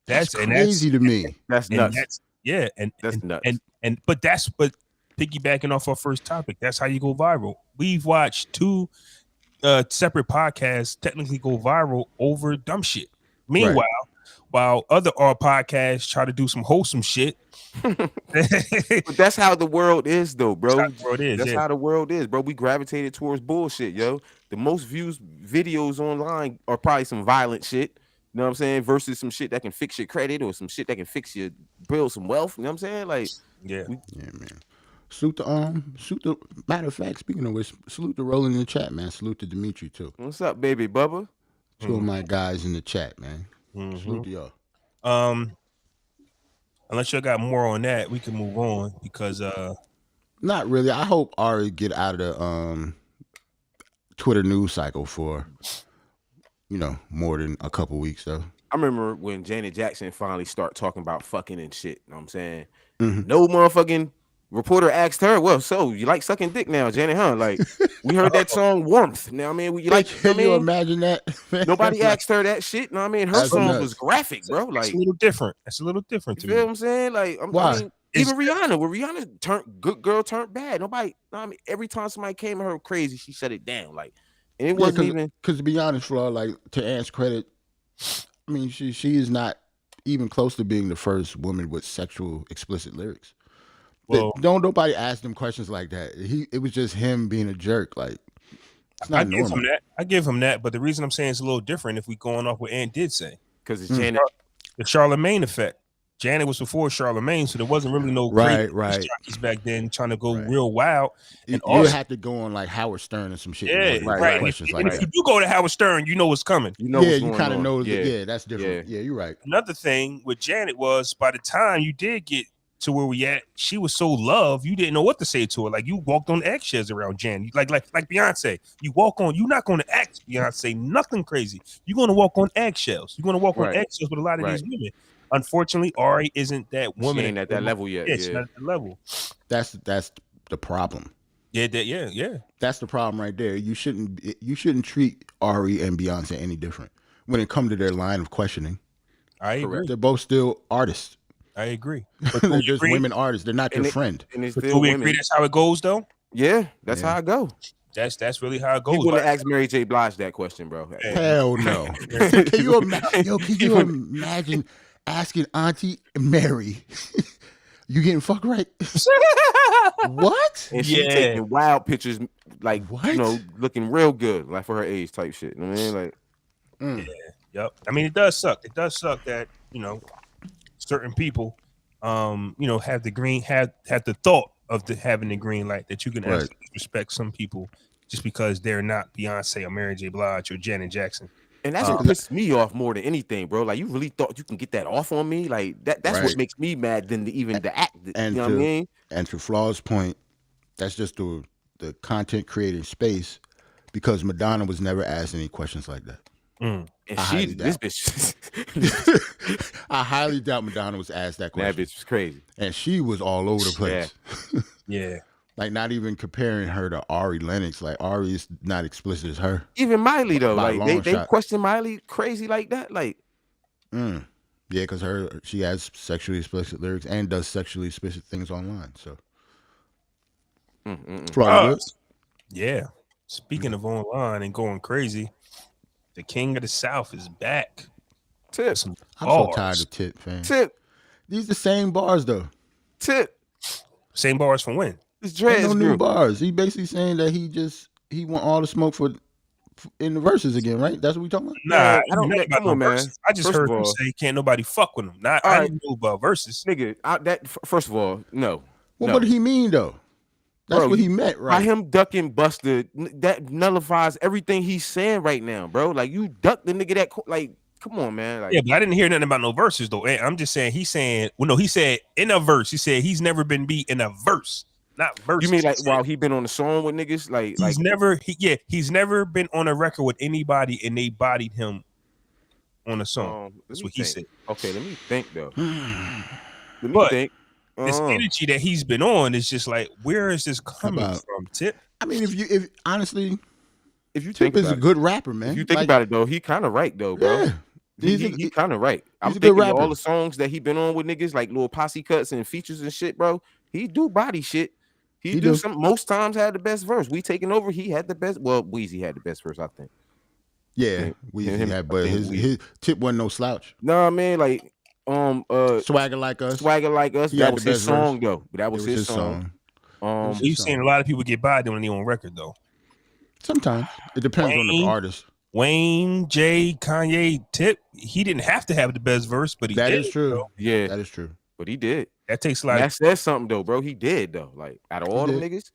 That's crazy to me. That's nuts. That's nuts. But piggybacking off our first topic. That's how you go viral. We've watched 2 separate podcasts technically go viral over dumb shit. Meanwhile, while other podcasts try to do some wholesome shit. But that's how the world is, though, bro. That's how the world is, bro. We gravitated towards bullshit, yo. The most views videos online are probably some violent shit. You know what I'm saying? Versus some shit that can fix your credit or some shit that can build some wealth. You know what I'm saying? Like, yeah, man. Salute the matter of fact, speaking of which, salute the rolling in the chat, man. Salute to Dimitri too. What's up, baby Bubba? 2 of my guys in the chat, man. Salute to y'all. Unless you got more on that, we can move on because not really. I hope Ari get out of the Twitter news cycle for more than a couple weeks though. I remember when Janet Jackson finally started talking about fucking and shit. You know what I'm saying? No motherfucking reporter asked her, well, so you like sucking dick now, Janet, huh? Like, we heard that song Warmth. Now, I mean, can you imagine that? Nobody asked her that shit. No, I mean, her song was graphic, bro. Like, it's a little different. It's a little different to me. You feel what I'm saying? Like, why? I mean, even Rihanna, when Rihanna turned good girl turned bad. Nobody, I mean, every time somebody came at her crazy, she shut it down. Like, and it wasn't even because to be honest, Flaw, like, to Ant's credit, I mean, she is not even close to being the first woman with sexual explicit lyrics. Well, don't nobody ask them questions like that. It was just him being a jerk. Like, it's not normal. I give him that, but the reason I'm saying it's a little different if we going off what Ant did say, because it's Janet, the Charlemagne effect. Janet was before Charlemagne, so there wasn't really no right back then trying to go real wild. And you had to go on like Howard Stern and some shit. Yeah, right. If you do go to Howard Stern, you know what's coming. You know, you kind of know. Yeah, that's different. Yeah, you're right. Another thing with Janet was by the time you did get to where we at, she was so loved, you didn't know what to say to her. Like, you walked on eggshells around Janet. Like Beyonce. You're not going to act Beyonce nothing crazy. You're going to walk on eggshells. You're going to walk on eggshells with a lot of these women. Unfortunately, Ari isn't that woman. She ain't at that level yet. Yeah, she's not at that level. That's the problem. Yeah. That's the problem right there. You shouldn't treat Ari and Beyonce any different when it comes to their line of questioning. I agree. They're both still artists. I agree. They're just women artists. They're not your friend. But do we agree that's how it goes, though? Yeah, that's how it goes. That's really how it goes. You want to ask Mary J. Blige that question, bro? Hell no. Can you imagine asking Auntie Mary, you getting fucked right? What? And she taking wild pictures, like, what? Looking real good, like for her age type shit. You know what I mean? Like, yep. I mean, it does suck. It does suck that certain people, have the green, have the thought of having the green light that you can actually respect some people just because they're not Beyonce or Mary J. Blige or Janet Jackson. And that's what pisses me off more than anything, bro. Like, you really thought you can get that off on me? Like, that's what makes me mad than the act. And you know what I mean? And to Flaw's point, that's just the content creating space, because Madonna was never asked any questions like that. And this bitch. I highly doubt Madonna was asked that question. That bitch was crazy. And she was all over the place. Yeah. Like, not even comparing her to AriLennox. Like, Ari is not explicit as her. Even Miley, though. Like, they question Miley crazy like that. Like, yeah, because she has sexually explicit lyrics and does sexually explicit things online. So, yeah. Speaking of online and going crazy, the King of the South is back. Tip. I'm so tired of Tip, fam. Tip. These the same bars, though. Tip. Same bars from when? It's Dre's no new bars. He basically saying that he want all the smoke in the verses again, right? That's what we talking about? Nah, I don't know. Come on, man. I just heard him say can't nobody fuck with him. I didn't know about verses. Nigga, first of all, no. Well, what did he mean though? That's Bro, what he meant, right? By him ducking Buster, that nullifies everything he's saying right now, bro. Like you duck the nigga that like, come on, man. Like, yeah, but I didn't hear nothing about no verses though. I'm just saying he said in a verse. He said he's never been beat in a verse, not verse. You mean like while he been on the song with niggas? He's never been on a record with anybody and they bodied him on a song. That's what he said. Okay, let me think though. Let me But think. This energy that he's been on is just like, where is this coming from, Tip? I mean, if honestly, if you Tip think is a good rapper, man. If you think about it though, he kind of right though, bro. Yeah, he kind of right. I'm a good thinking rapper. all the songs that he been on with niggas, like little posse cuts and features and shit, bro. He do body shit. He do some. Most times had the best verse. We taking over. He had the best. Well, Weezy had the best verse, I think. Yeah, Weezy had, but his Tip wasn't no slouch. Nah, man, like Swagger Like Us. That was his song though. That was his song. You've seen a lot of people get by when they on record though. Sometimes it depends on the artist. Wayne, Jay, Kanye, Tip. He didn't have to have the best verse, but he did. That is true. Bro. Yeah, that is true. But he did. That takes a lot. That says something though, bro. He did though. Like out of all them niggas.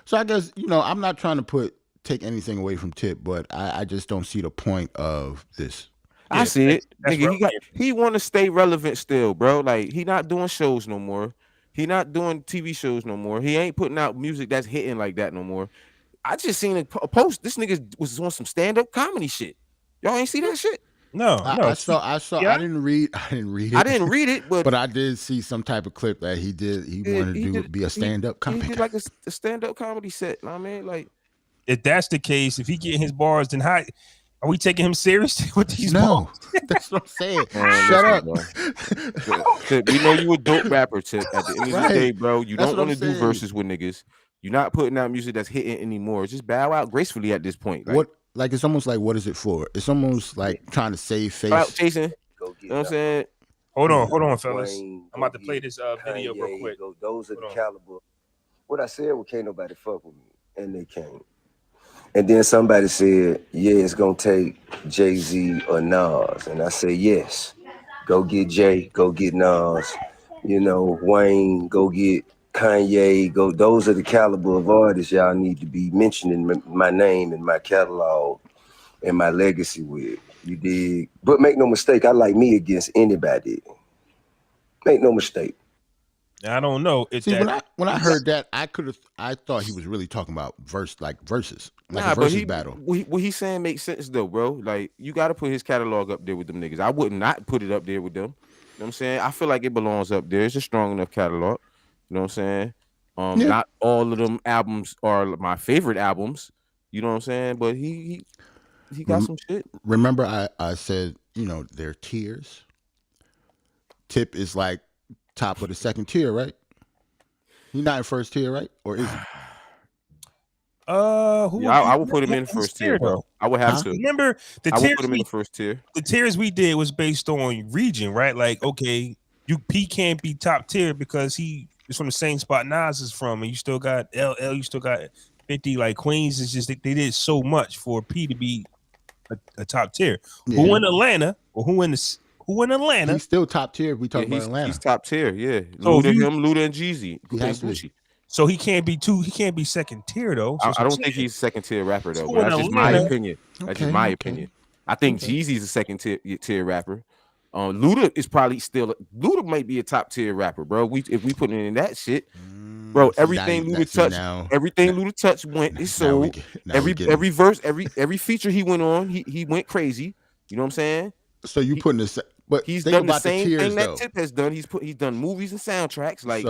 So I guess I'm not trying to take anything away from Tip, but I just don't see the point of this. I see it. Nigga, he want to stay relevant still, bro. Like he not doing shows no more. He not doing TV shows no more. He ain't putting out music that's hitting like that no more. I just seen a post. This nigga was on some stand-up comedy shit. Y'all ain't see that shit? No. I saw. Yeah. I didn't read it. But I did see some type of clip that he did. He wanted to be a stand-up comedy. He did like a stand-up comedy set. You know what I mean, like if that's the case, if he getting his bars, then how are we taking him seriously with these bars? That's what I'm saying. Shut up. Tip, we know you a dope rapper, Tip. At the end of the day, bro, you don't want to do verses with niggas. You're not putting out music that's hitting anymore. Just bow out gracefully at this point. Like it's almost like, what is it for? It's almost like trying to save face. Out chasing. You know what I'm saying? Hold on, fellas. I'm about to play this video real quick. Those are the caliber. What I said was can't nobody fuck with me, and they can't. And then somebody said, yeah, it's gonna take Jay-Z or Nas. And I said, yes. Go get Jay, go get Nas. Wayne, go get Kanye. Go. Those are the caliber of artists y'all need to be mentioning my name and my catalog and my legacy with. You dig? But make no mistake, I like me against anybody. Make no mistake. I don't know. When I heard that, I thought he was really talking about verses, like a versus battle. What he's saying makes sense though, bro. Like you got to put his catalog up there with them niggas. I would not put it up there with them. You know what I'm saying? I feel like it belongs up there. It's a strong enough catalog. You know what I'm saying? Not all of them albums are my favorite albums. You know what I'm saying? But he got some shit. Remember, I said they're tiers. Tip is like top of the second tier, right? He's not in first tier, right? Or is he? I would put him in first tier, bro. I would have to. Remember the tiers? I would put him in the first tier. The tiers we did was based on region, right? Like, okay, he can't be top tier because he is from the same spot Nas is from, and you still got LL, you still got 50. Like Queens is just they did so much for P to be a top tier. Yeah. Who in Atlanta? He's still top tier. We talk about Atlanta. He's top tier. Yeah. So Luda, and Jeezy. So he can't be He can't be second tier though. So I don't think he's a second tier rapper though. But that's just my opinion. That's just my opinion. I think Jeezy's a second tier rapper. Luda is probably still. Luda might be a top tier rapper, bro. If we put it in that shit, bro. Everything Luda touched went. It's sold. Every verse, every feature he went on, he went crazy. You know what I'm saying? So you putting this, but he's done the same thing that Tip has done. He's done movies and soundtracks. Like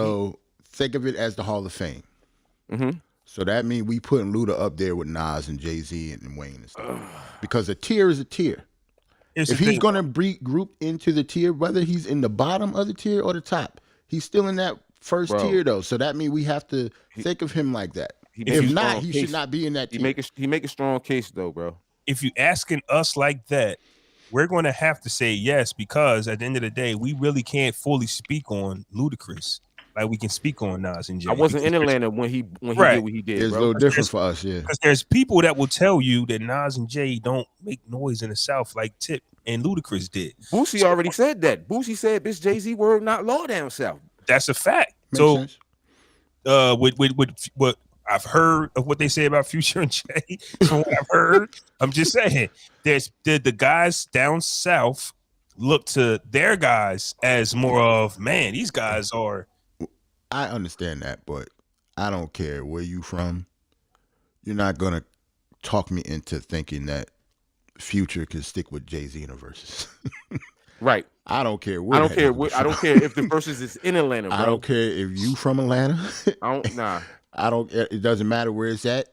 think of it as the Hall of Fame. Mm-hmm. So that means we putting Luda up there with Nas and Jay-Z and Wayne and stuff. Because a tier is a tier. If he's going to be grouped into the tier, whether he's in the bottom of the tier or the top, he's still in that first tier though. So that means we have to think of him like that. If not, he should not be in that tier. He make a strong case though, bro. If you asking us like that, we're going to have to say yes, because at the end of the day, we really can't fully speak on Ludacris like we can speak on Nas and Jay. I wasn't in Atlanta when he did what he did. It's a little different for us, yeah. Because there's people that will tell you that Nas and Jay don't make noise in the South like Tip and Ludacris did. Boosie already said that. Boosie said, "Bitch, Jay-Z word not law down South." That's a fact. Makes sense. with what I've heard of what they say about Future and Jay. From what I've heard, I'm just saying, there's the guys down south look to their guys as more of, man, these guys are. I understand that, but I don't care where you from. You're not gonna talk me into thinking that Future can stick with Jay-Z in a versus. Right. I don't care. I don't care if the versus is in Atlanta, bro. I don't care if you from Atlanta. Nah. I don't. It doesn't matter where it's at.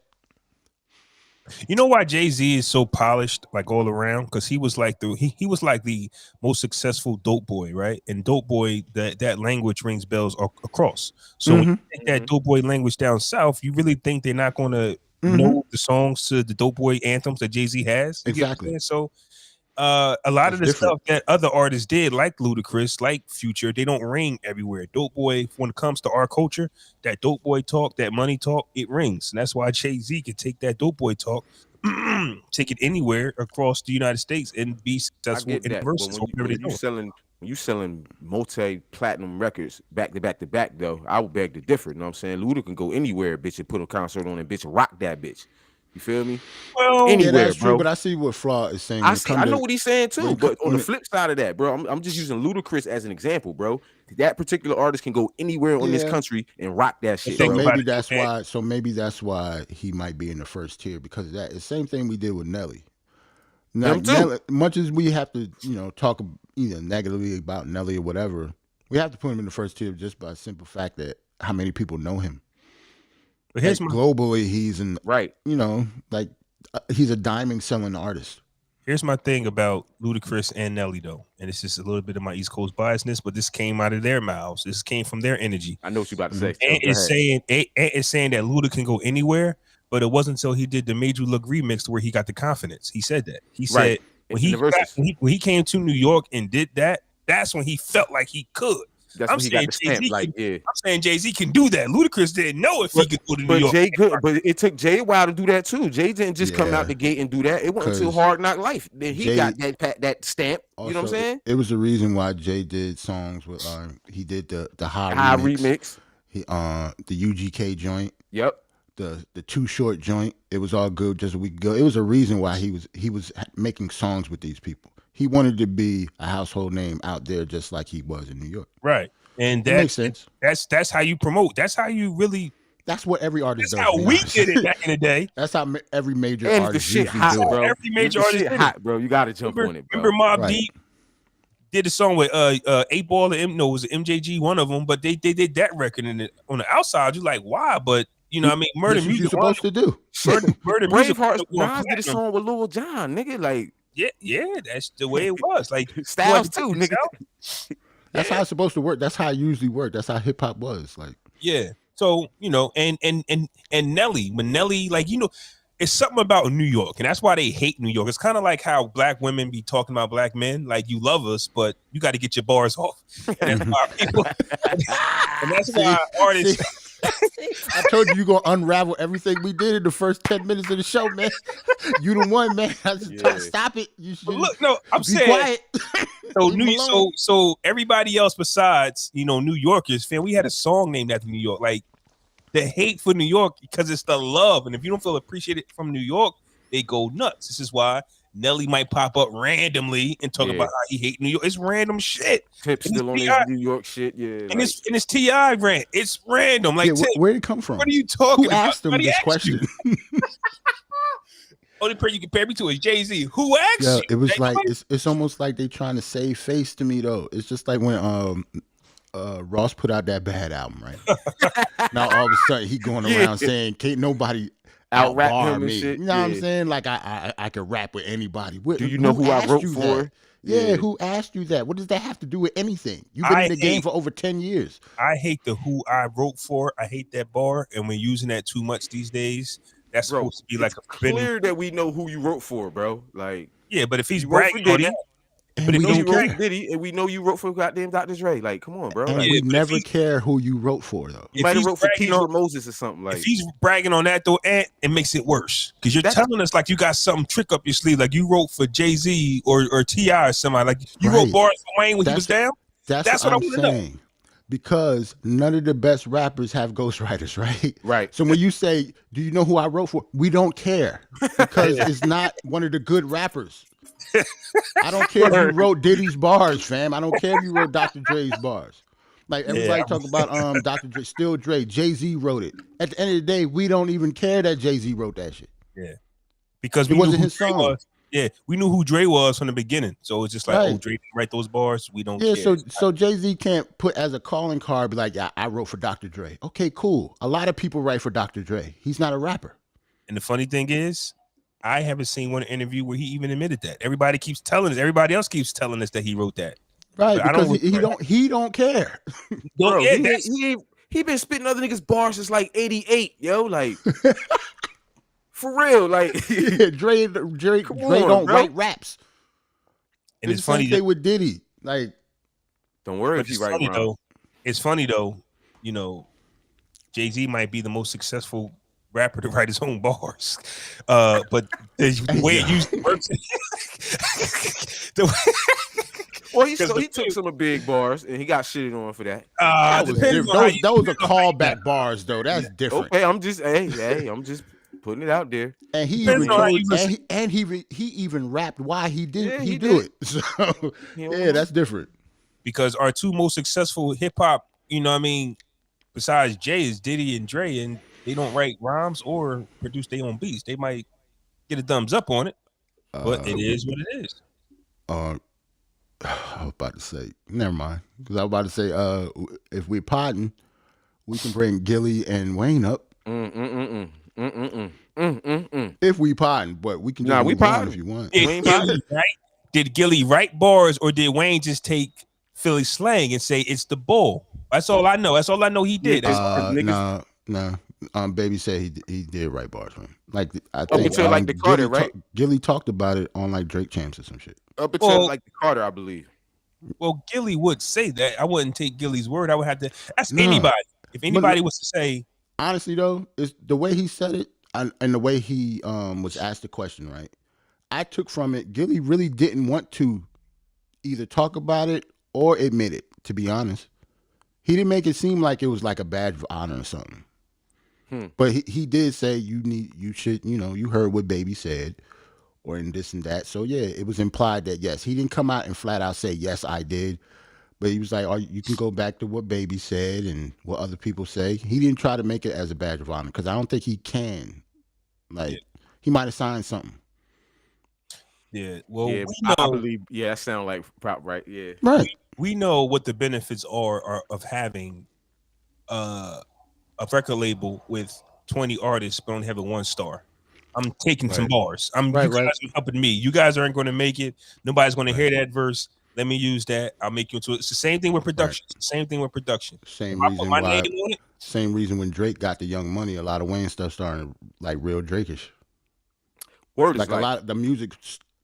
You know why Jay-Z is so polished, like all around? Because he was like he was like the most successful dope boy, right? And dope boy, that language rings bells across. So when you take that dope boy language down south, you really think they're not going to know the songs to the dope boy anthems that Jay-Z has? Exactly. So a lot of the stuff that other artists did, like Ludacris, like Future, they don't ring everywhere. Dope boy, when it comes to our culture, that dope boy talk, that money talk, it rings. And that's why Jay-Z can take that dope boy talk, take it anywhere across the United States and be successful in the verses. When you selling multi-platinum records back to back to back, though, I would beg to differ. You know what I'm saying? Luda can go anywhere, bitch, and put a concert on and bitch rock that bitch. You feel me? Well, anywhere, that's bro. True, but I see what Flaw is saying. I know what he's saying too, but on the flip side of that, bro, I'm just using Ludacris as an example, bro. That particular artist can go anywhere in this country and rock that shit. So maybe that's why. So maybe that's why he might be in the first tier, because of that. It's the same thing we did with Nelly. Nelly, much as we have to, talk either negatively about Nelly or whatever, we have to put him in the first tier just by the simple fact that how many people know him. But globally, he's he's a diamond selling artist. Here's my thing about Ludacris and Nelly, though, and it's just a little bit of my East Coast biasness, but this came out of their mouths. This came from their energy. I know what you're about to say. And it's saying that Luda can go anywhere, but it wasn't until he did the Made You Look remix where he got the confidence. He said that. He said when he came to New York and did that, that's when he felt like he could. That's when he got the stamp. I'm saying Jay-Z can do that. Ludacris didn't know if he could go to New York. But it took Jay a while to do that too. Jay didn't just come out the gate and do that. It wasn't until Hard Knock Life that he got that stamp. Also, you know what I'm saying? It was the reason why Jay did songs with he did the high remix. He the UGK joint. Yep. The Too Short joint. It was all good just a week ago. It was a reason why he was making songs with these people. He wanted to be a household name out there, just like he was in New York. Right, and that makes sense. That's how you promote. That's how you really. That's what every artist does. That's how we did it back in the day. That's how every major and artist the shit hot, do it. Bro. Every major artist shit hot, bro. You got to jump on it. Bro. Remember Mobb Deep did a song with 8 Ball and was MJG, one of them, but they did that record on the outside. You're like, why? But Murder Music. You're supposed to do. Murder Music. Nas did a song with Lil Jon, nigga. Like, yeah, that's the way it was. Like Styles too, nigga. That's how it's supposed to work. That's how it usually worked. That's how hip hop was. Like, yeah. So and Nelly, when Nelly, it's something about New York, and that's why they hate New York. It's kind of like how black women be talking about black men, like you love us, but you got to get your bars off. And that's why people, and that's why artists. I told you gonna unravel everything we did in the first 10 minutes of the show, man. You the one, man. I just told you, stop it. You should I'm be saying quiet. So everybody else besides New Yorkers, fam, we had a song named after New York. Like the hate for New York because it's the love, and if you don't feel appreciated from New York, they go nuts. This is why Nelly might pop up randomly and talk about how he hate New York. It's random shit. Tip still on his New York shit, And it's T.I. rant. It's random. Like, where did it come from? What are you talking about? Who asked him this question? Only person you compare me to is Jay-Z. Who asked you? It was like it's almost like they trying to save face to me though. It's just like when Ross put out that Bad album, right? Now all of a sudden he going around saying can't nobody out rap him and shit. You know what I'm saying? Like I could rap with anybody. Do you know who I wrote for? Yeah, who asked you that? What does that have to do with anything? You've been in the game for over 10 years. I hate the who I wrote for. I hate that bar, and when using that too much these days, that's supposed to be like a clear that we know who you wrote for, bro. Like, yeah, but if he's bragging on that. But we know you wrote for Diddy, and we know you wrote for goddamn DrDre. Like, come on, bro. And like, we never care who you wrote for, though. You might have wrote for Keith or Moses or something. Like, if he's bragging on that, though, it makes it worse because you're telling us like you got some trick up your sleeve, like you wrote for Jay-Z or T.I. or somebody. Like you wrote bars for Wayne when he was down. That's what I want to know. because none of the best rappers have ghostwriters, right? Right. So when you say, "Do you know who I wrote for?" We don't care because it's not one of the good rappers. I don't care if you wrote Diddy's bars, fam. I don't care if you wrote Dr. Dre's bars. Like everybody talk about Dr. Dre, still Dre, Jay-Z wrote it. At the end of the day, we don't even care that Jay-Z wrote that shit. Yeah, because it wasn't his song. Was. Yeah, we knew who Dre was from the beginning, so it's just like, oh, Dre didn't write those bars. We don't. Yeah, care. so Jay-Z can't put as a calling card, be like, yeah, I wrote for Dr. Dre. Okay, cool. A lot of people write for Dr. Dre. He's not a rapper. And the funny thing is, I haven't seen one interview where he even admitted that. Everybody keeps telling us. Everybody else keeps telling us that he wrote that. Right, because he don't care. Bro, he been spitting other niggas' bars since like 88, yo. Like for real. Like Dre don't write raps. And it's funny they with Diddy. Like, don't worry if he write though. It's funny though, you know, Jay-Z might be the most successful rapper to write his own bars. But the way it usually works. Well, he took some of big bars and he got shitted on for that. That was a callback bars though. That's different. Okay, I'm just I'm just putting it out there. And he even rapped why he did he do it. So that's different. Because our two most successful hip hop, you know what I mean, besides Jay is Diddy and Dre, and they don't write rhymes or produce their own beats. They might get a thumbs up on it, but it is what it is. I was about to say, never mind. Because I was about to say, if we're podding, we can bring Gilly and Wayne up. If we podding, but we can just move on if you want. Did Gilly write bars, or did Wayne just take Philly slang and say it's the bull? That's all I know. That's all I know he did. No. Baby said he did write bars, man. Like I think until like the Carter, right? Gilly talked about it on like Drake Champs or some shit. Up until like the Carter, I believe. Well, Gilly would say that. I wouldn't take Gilly's word. I would have to ask anybody. If anybody was to say, honestly though, it's the way he said it and the way he was asked the question, right? I took from it, Gilly really didn't want to either talk about it or admit it, to be honest. He didn't make it seem like it was like a badge of honor or something. But he did say you should, you heard what Baby said, or in this and that. So yeah, it was implied that yes, he didn't come out and flat out say yes, I did, but he was like, oh, you can go back to what Baby said and what other people say. He didn't try to make it as a badge of honor because I don't think he can. Like he might have signed something. Yeah, well, I believe. Yeah, that sounds like prop, right? Yeah, right. We know what the benefits are of having a record label with 20 artists but only having 1 star. I'm taking some bars. You guys are helping me. You guys aren't going to make it. Nobody's going to hear that verse. Let me use that. I'll make you into it. It's the same thing with production. Same thing with production. Same reason when Drake got the Young Money, a lot of Wayne stuff started like real Drake-ish. Like a lot of the music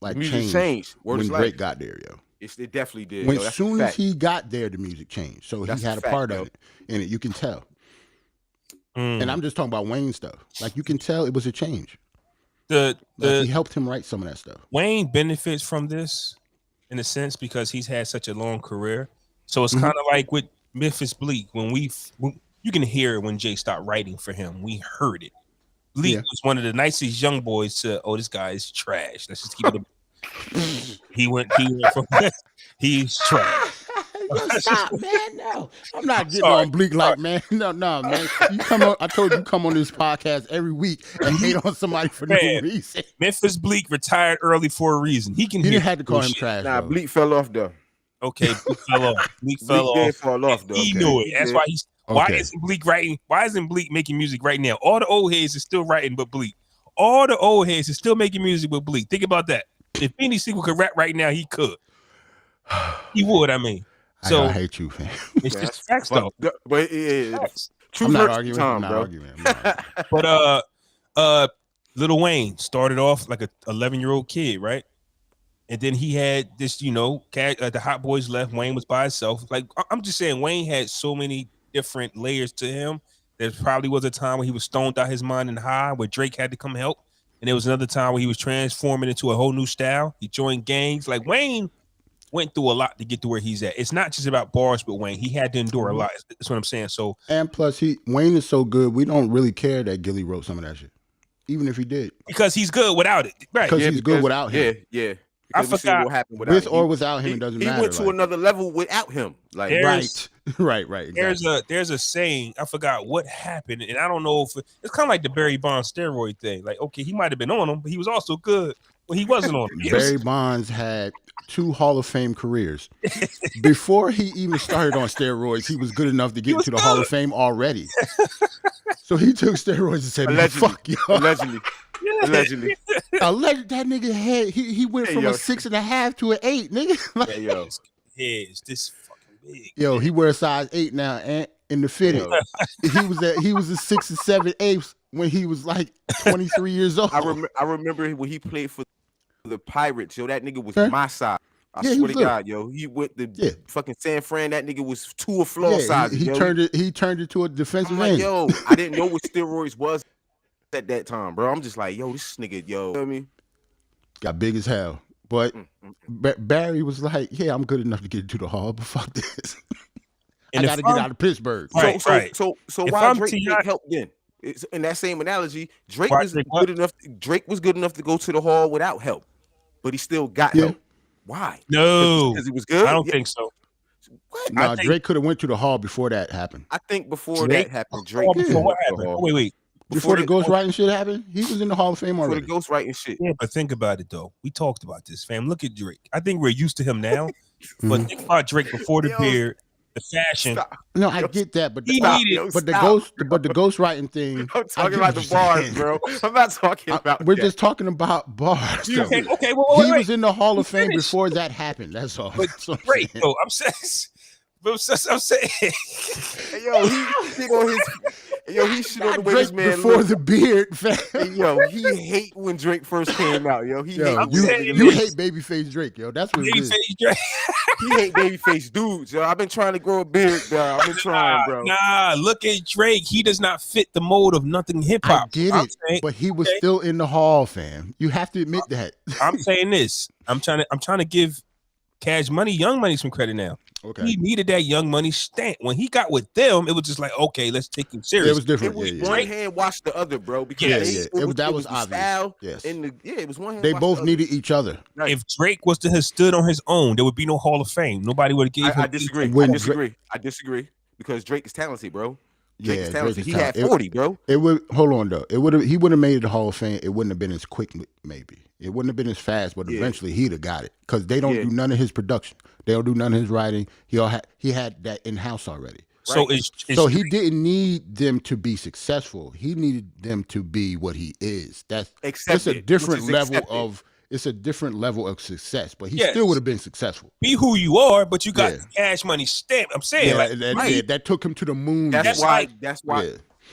changed when Drake got there, yo. It definitely did. As soon as he got there, the music changed. So he had a part of it in it. You can tell. And I'm just talking about Wayne stuff. Like you can tell it was a change. He helped him write some of that stuff. Wayne benefits from this in a sense because he's had such a long career. So it's kind of like with Memphis Bleak when you can hear it when Jay stopped writing for him. We heard it. Bleak was one of the nicest young boys to, this guy is trash. Let's just keep it. He went from he's trash. Stop, man. No, I'm not getting on Bleak like, man. No, man. You come on. I told you come on this podcast every week and hate on somebody for no reason. Memphis Bleak retired early for a reason. He didn't have to call him trash. Nah, Bleak fell off though. Okay, Bleak fell off. Bleak fell off though. He knew it. That's why he's. Why isn't Bleak writing? Why isn't Bleak making music right now? All the old heads is still writing, but Bleak. All the old heads is still making music with Bleak. Think about that. If any single could rap right now, he could. He would. I mean. So I hate you, fam. It's just facts, though. But I'm not arguing. But Lil Wayne started off like a 11-year-old kid, right? And then he had this, the Hot Boys left. Wayne was by himself. Like I'm just saying, Wayne had so many different layers to him. There probably was a time when he was stoned out his mind and high, where Drake had to come help. And there was another time where he was transforming into a whole new style. He joined gangs. Like Wayne went through a lot to get to where he's at. It's not just about bars, but Wayne. He had to endure a lot. That's what I'm saying. So, and plus, Wayne is so good, we don't really care that Gilly wrote some of that shit, even if he did, because he's good without it, right? Because he's good without him. Yeah. I forgot what happened without With him. or without him, it doesn't matter. He went to another level without him. Like right. Exactly. There's a saying. I forgot what happened, and I don't know if it's kind of like the Barry Bonds steroid thing. Like, okay, he might have been on them, but he was also good when he wasn't on them. Barry Bonds had 2 Hall of Fame careers. Before he even started on steroids, he was good enough to get into the Hall of Fame already. So he took steroids and said, "Fuck you." Allegedly. That nigga had he went from a 6.5 to an 8, nigga. Like, Is this fucking big? Yo, he wears size 8 now, and in the fitted. He was a 6 and 7/8 when he was like 23 years old. I remember when he played for the Pirates. Yo, that nigga was my size. I swear to God, yo, he went to fucking San Fran. That nigga was 2 floor size. He turned it to a defensive end. Like, yo, I didn't know what steroids was at that time, bro. I'm just like, yo, this nigga, yo, you know what I mean, got big as hell. But Barry was like, yeah, I'm good enough to get into the Hall, but fuck this. I got to get out of Pittsburgh. So why Drake didn't help then? In that same analogy, Drake was good enough. Drake was good enough to go to the Hall without help, but he still got help. Why? No, because he was good. I don't think so. What? No, Drake could have went to the Hall before that happened. I think before that happened, Drake. Before what happened? Wait. Before the ghostwriting shit happened, he was in the Hall of Fame already. Before the ghostwriting shit. Yeah, but think about it though. We talked about this, fam. Look at Drake. I think we're used to him now, but think about Drake before the beard, the fashion. No, I get that, but the ghostwriting thing. I'm talking about the bars, bro. I'm not talking about. We're just talking about bars. Okay, he was in the Hall of Fame before that happened. That's all. But Drake, though, I'm saying. Yo, he shit on his. Yo, he shit on the way this man before the beard. Yo, he hate when Drake first came out. Yo, you hate babyface Drake. Yo, that's what it is. Drake. He hate babyface dudes. Yo, I've been trying to grow a beard, bro. I've been trying, bro. Nah, look at Drake. He does not fit the mold of nothing hip hop. I get it, but he was still in the Hall, fam. You have to admit that. I'm saying this. I'm trying to give Cash Money, Young Money some credit now. Okay. He needed that Young Money stamp. When he got with them, it was just like, okay, let's take him serious. It was different. It was one hand wash the other, bro. Because that was obvious. Style yes. It was one hand. They both needed each other. Right. If Drake was to have stood on his own, there would be no Hall of Fame. Nobody would have given him. I disagree because Drake is talented, bro. Drake is talented. He had 40, bro. It would hold on though. He would have made it the Hall of Fame. It wouldn't have been as quick, maybe. It wouldn't have been as fast, but eventually he'd have got it because they don't do none of his production. They don't do none of his writing. He had that in house already. Right? So he didn't need them to be successful. He needed them to be what he is. That's a different level of. It's a different level of success, but he still would have been successful. Be who you are, but you got the Cash Money stamp. I'm saying, that took him to the moon. That's why.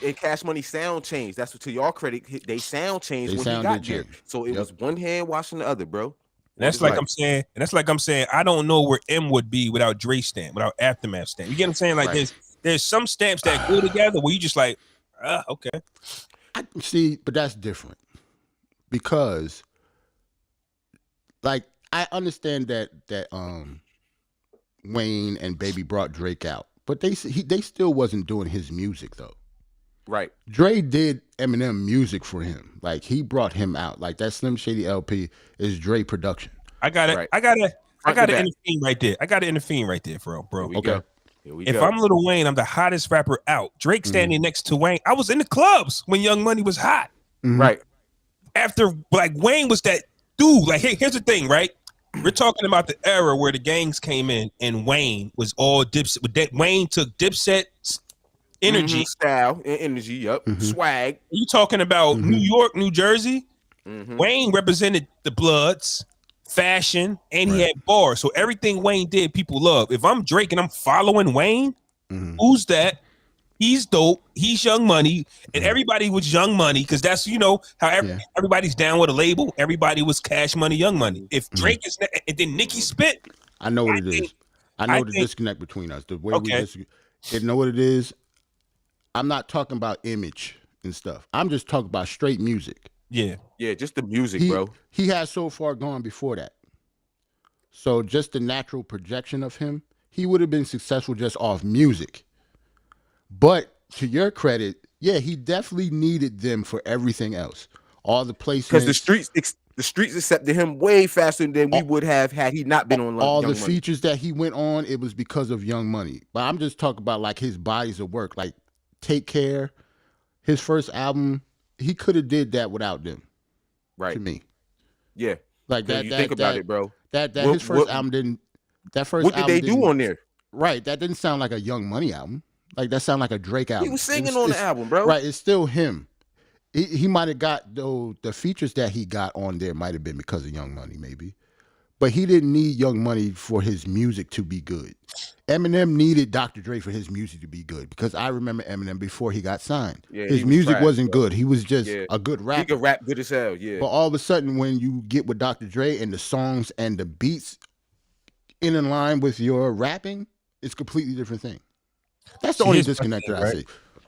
And Cash Money sound changed. That's what, to y'all credit, they sound changed when he got there. So it was one hand washing the other, bro. That's like I'm saying. I don't know where M would be without Dre stamp, without Aftermath stamp. You get what I'm saying? Like there's some stamps that go together where you just like, okay. But that's different because, like, I understand that Wayne and Baby brought Drake out, but they still wasn't doing his music though. Right. Dre did Eminem music for him. Like, he brought him out. Like, that Slim Shady LP is Dre production. I got it. I got it in the theme right there. I got it in the theme right there, bro. Okay. If I'm Lil Wayne, I'm the hottest rapper out. Drake standing next to Wayne. I was in the clubs when Young Money was hot. Mm-hmm. Right. After, like, Wayne was that dude. Like, here's the thing, right? We're talking about the era where the gangs came in and Wayne was all Dipset. Wayne took Dipset's energy, style, and energy, swag. You talking about New York, New Jersey? Wayne represented the Bloods, fashion, and he had bars. So everything Wayne did, people love. If I'm Drake and I'm following Wayne, who's that? He's dope. He's Young Money, and everybody was Young Money because that's how everybody's down with a label. Everybody was Cash Money, Young Money. If Drake is, and then Nicki spit. I know what it is. I know the disconnect between us. The way we disagree. You know what it is? I'm not talking about image and stuff. I'm just talking about straight music. Yeah, just the music, bro. He had So Far Gone before that. So just the natural projection of him, he would have been successful just off music. But to your credit, yeah, he definitely needed them for everything else. All the placements. Because the streets accepted him way faster than we would have had he not been on all Young the Money. features that he went on, it was because of Young Money. But I'm just talking about like his bodies of work, like Take Care, his first album. He could have did that without them. Right. To me. Yeah. Like that. You think about it, bro. His first album didn't. That first. What did they do on there? Right. That didn't sound like a Young Money album. Like that sounded like a Drake album. He was singing on the album, bro. Right. It's still him. He might have got though the features that he got on there might have been because of Young Money, maybe. But he didn't need Young Money for his music to be good. Eminem needed Dr. Dre for his music to be good because I remember Eminem before he got signed. Yeah, his music wasn't good. He was just a good rapper. He could rap good as hell, yeah. But all of a sudden, when you get with Dr. Dre and the songs and the beats in line with your rapping, it's a completely different thing. That's the only disconnect that I see.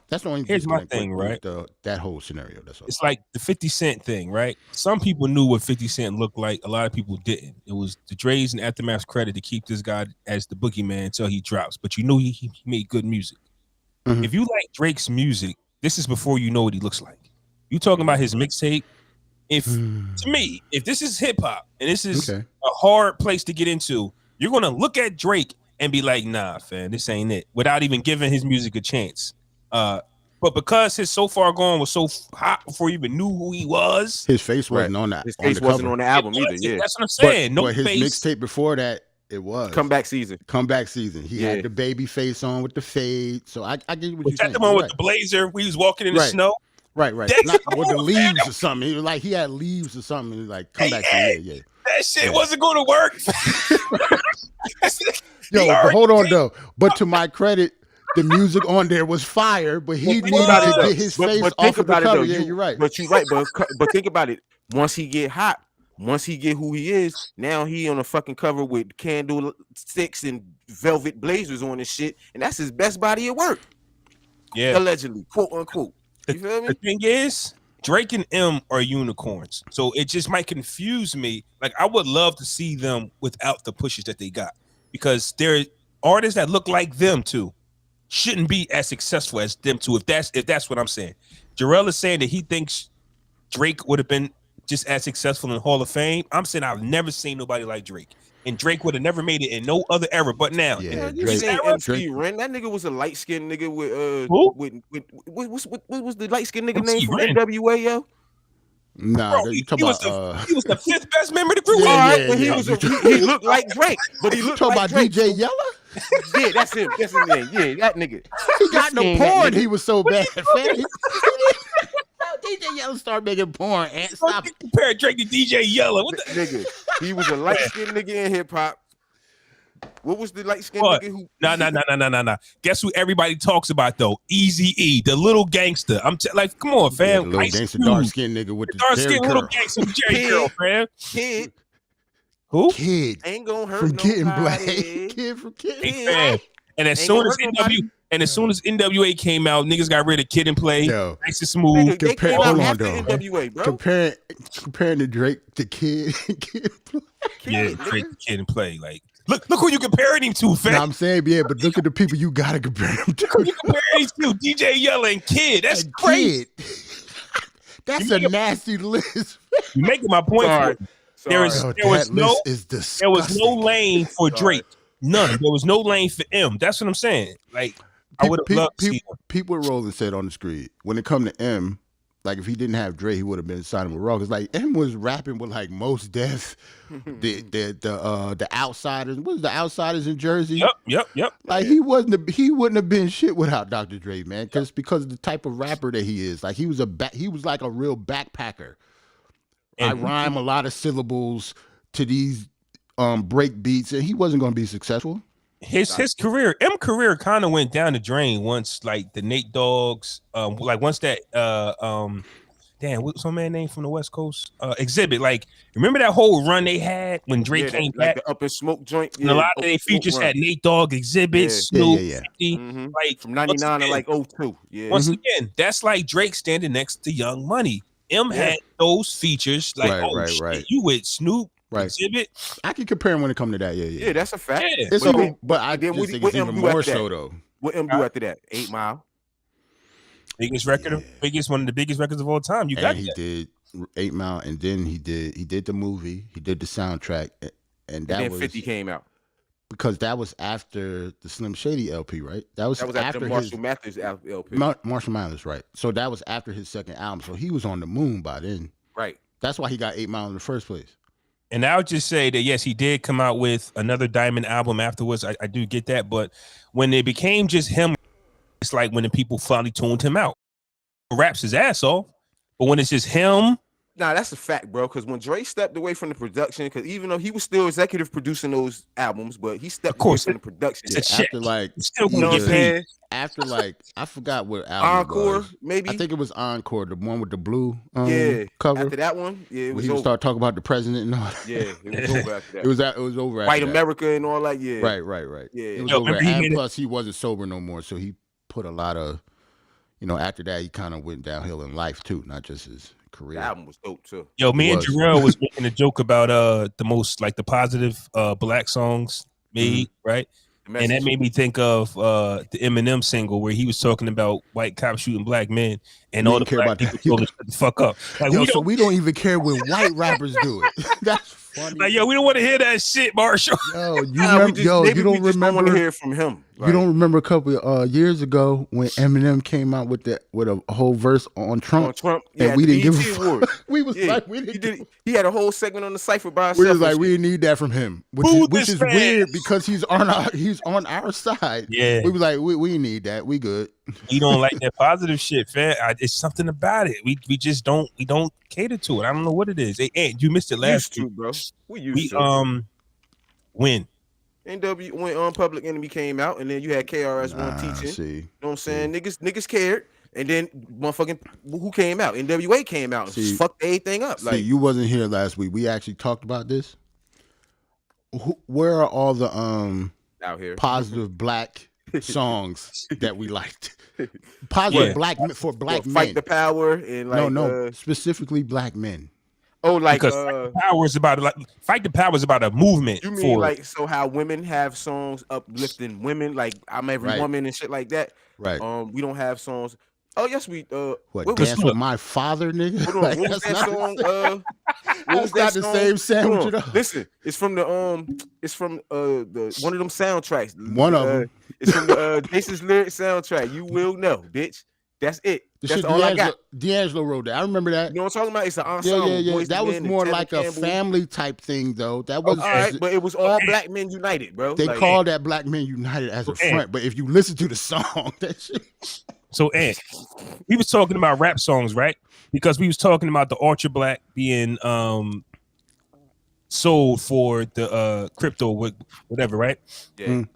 That's the only Here's my disconnect thing, right? with that whole scenario. That's all. It's like the 50 Cent thing, right? Some people knew what 50 Cent looked like. A lot of people didn't. It was the Dre's and Aftermath's credit to keep this guy as the boogeyman until he drops. But you knew he made good music. Mhm. If you like Drake's music, this is before you know what he looks like. You talking about his mixtape? If to me, if this is hip hop and this is a hard place to get into, you're gonna look at Drake and be like, nah, fam, this ain't it, without even giving his music a chance. But because his So Far Gone was so hot before you even knew who he was, his face wasn't on that. His face wasn't on the album either. Yeah, that's what I'm saying. But his mixtape before that, it was Comeback Season. He had the baby face on with the fade. So I get what you're saying. The one with the blazer, we was walking in the snow. Right. Not with the leaves or something. He was like he had leaves or something. He was like Comeback Season. Yeah. That shit wasn't going to work. Yo, but hold on though. But to my credit, the music on there was fire, but he needed to get his face off of the cover. Yeah, you're right. But you're right. But think about it. Once he get hot, once he get who he is, now he on a fucking cover with candlesticks and velvet blazers on his shit, and that's his best body of work. Yeah, allegedly, quote unquote. You feel me? The thing is, Drake and M are unicorns, so it just might confuse me. Like I would love to see them without the pushes that they got, because they're artists that look like them too. Shouldn't be as successful as them too. If that's what I'm saying. Jarrell is saying that he thinks Drake would have been just as successful in Hall of Fame. I'm saying I've never seen nobody like Drake, and Drake would have never made it in no other era. But now, Drake. That nigga was a light skinned nigga with what was the light skinned nigga name from NWA, yo? Nah, bro, you he was the fifth best member of the group. But he looked like Drake. But he looked talking like about Drake. DJ Yella? Yeah, that's him. That's his name. Yeah, that nigga. He got no porn. He was so bad. DJ Yella started making porn and stop it. Compare Drake to DJ Yella. What the nigga? He was a light skinned nigga in hip hop. What was the light skinned nigga who? Nah. Guess who everybody talks about though? Eazy-E, the little gangster. Like, come on, fam. Yeah, the little gangster, dark skinned nigga with the dark skinned little curl. gangster with Jerry curl, fam. Kid. Who? Kid. Ain't gonna hurt from Getting Black. nobody. Kid from Kid. Hey, fam. And as soon as NWA came out, niggas got rid of Kid and Play. Yo, nice and smooth. Hold on, though. NWA, bro. Comparing the Drake to Kid and Play. Yeah, Drake to Kid and Play. Like, look who you comparing him to, fam. No, I'm saying, yeah, but look at the people you gotta compare him to. Who you comparing him to? DJ Yella and Kid. That's crazy. That's a nasty list. You're making my point. There was no lane for Drake. None. There was no lane for M. That's what I'm saying. Like, I would have loved to see him. People Roland said on the street, when it come to M, like if he didn't have Dre, he would have been signing with Raw. Cause like M was rapping with like Mos Def, the Outsiders. What was the Outsiders in Jersey? Yep. Like he wouldn't have been shit without Dr. Dre, man. Because of the type of rapper that he is. Like he was like a real backpacker. I rhyme a lot of syllables to these break beats, and he wasn't going to be successful. His career kind of went down the drain once, like the Nate Dogg's, like once that what's my man name from the West Coast? Exhibit. Like, remember that whole run they had when Drake came back? The Up in Smoke joint. And a lot of their features had Nate Dogg, Exhibit, Snoop, 50, like from 99 to like 02. Yeah. Once again, that's like Drake standing next to Young Money. M had those features, like, shit, you with Snoop, Right. Exhibit. I can compare him when it comes to that. Yeah, that's a fact. Yeah. It's But even, then- but I then just what- think what it's even M do more after that? so though. What M do after that? 8 Mile. Biggest record, one of the biggest records of all time. You got And he that. did 8 Mile, and then he did the movie, he did the soundtrack, and that And then was 50 came out. because that was after the Slim Shady LP, right? That was after his Marshall Mathers LP. Marshall Mathers, right? So that was after his second album. So he was on the moon by then. Right. That's why he got 8 Mile in the first place. And I would just say that yes, he did come out with another Diamond album afterwards. I do get that, but when it became just him, it's like when the people finally tuned him out. Raps his ass off, but when it's just him, Nah, that's a fact, bro. Because when Dre stepped away from the production, because even though he was still executive producing those albums, but he stepped away from the production. it's a check. After like, He's still You know gonna what I'm get paid. saying? after like, I forgot what album Encore, it was. maybe. I think it was Encore, the one with the blue Yeah. cover. After that one, yeah, it Where was he would over. start talking about the president and all that. Yeah, it was over after that. It was over after White that. America and all that. Yeah. Right. Yeah. It was Yo, over. remember he And made it- plus, he wasn't sober no more, so he put a lot of, after that, he kind of went downhill in life too, not just his career. The album was dope too. Yo, me and was. Jarrell was making a joke about the most like the positive black songs made, right? The And that message. made me think of the Eminem single where he was talking about white cops shooting black men, and We all the didn't care black about people that. told us shut the fuck up. Like, Yo, so we don't even care when white rappers do it. That's funny. we don't want to hear that shit, Marshall. Yo, you Nah, we remember? just- Yo, maybe you we don't just want to remember? hear from him. You don't remember a couple of years ago when Eminem came out with a whole verse on Trump, on Trump? and Yeah, we the didn't give BET a Award. fuck. We was Yeah, like, we didn't. he had a whole segment on the cipher by We himself. was like, and we shit. didn't need that from him, which this is man? weird because he's on our side. Yeah. We was like, we need that. We good. We don't like that positive shit, fam. It's something about it. We just don't cater to it. I don't know what it is. Hey, you missed it We last used to, week. bro. We used We to. win. NW when Public Enemy came out, and then you had KRS-One teaching. See, You know what I'm saying? Niggas cared, and then motherfucking who came out? NWA came out and See- fucked everything up. see, Like you wasn't here last week. We actually talked about this. Where are all the out here. positive black songs that we liked? Positive Yeah. black for black Fight men. the Power and like no, specifically black men. like Because power is about fight the power is about a movement. you mean for like so how women have songs uplifting women, like I'm Every Right. Woman and shit like that. Right. We don't have songs. Oh yes, we What, what Dance was, with My Father, nigga? hold on, Like, what was that's that not- song? What was That's not that the song? same sandwich Hold at on. all. Listen, it's from the one of them soundtracks. One of them. It's from the Jason's lyric soundtrack. You will know, bitch. That's it. The That's shit all I got. D'Angelo wrote that. I remember that. You know what I'm talking about? It's an ensemble. Yeah. Boys That II was Men and more Tevin like a Campbell. family type thing, though. That was All right, but it was all black men united, bro. they Like, called that Black Men United as a Okay. front. But if you listen to the song, that shit. So, Ant, we was talking about rap songs, right? Because we was talking about the Ultra Black being sold for the crypto, whatever, right? yeah. Mm.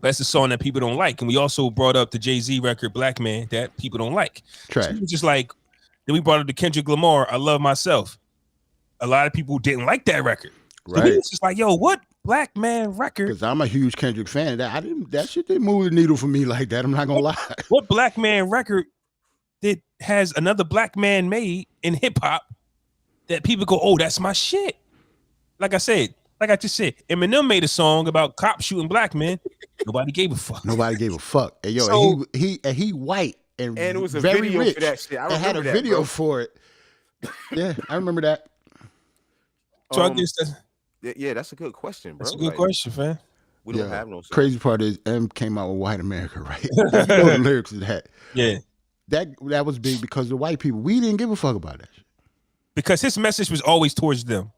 That's the song that people don't like. And we also brought up the Jay-Z record, Black Man, that people don't like. So Trash. we was just like, then we brought up the Kendrick Lamar, I Love Myself. A lot of people didn't like that record. So we Right. was just like, yo, what Black Man record? Because I'm a huge Kendrick fan. That shit didn't move the needle for me like that. I'm not gonna lie. What Black Man record that has another black man made in hip hop that people go, oh, that's my shit? Like I just said, Eminem made a song about cops shooting black men. Nobody gave a fuck. Nobody gave a fuck. And yo, So- he white and And it was a very video rich. for that shit. I They had a remember that, video bro. for it. Yeah, I remember that. So I guess Yeah, that's a good question, bro. that's a good Like, question, fam. We don't Yeah. have no songs. Crazy part is M came out with White America, right? You know the lyrics of that. Yeah. That was big because the white people, we didn't give a fuck about that shit. Because his message was always towards them.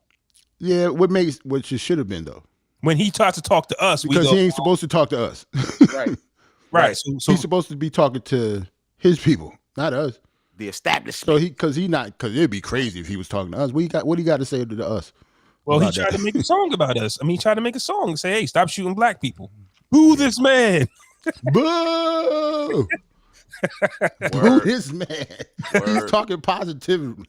Yeah, which it should have been though. When he tried to talk to us, Because we go, he ain't supposed to talk to us. Right. right. So He's supposed to be talking to his people, not us. The establishment. So because it'd be crazy if he was talking to us. What he got to say to us? well, he about tried that? to make a song about us. I mean, he tried to make a song and say, hey, stop shooting black people. Boo this man. Boo! Boo this man. He's Word. talking positively.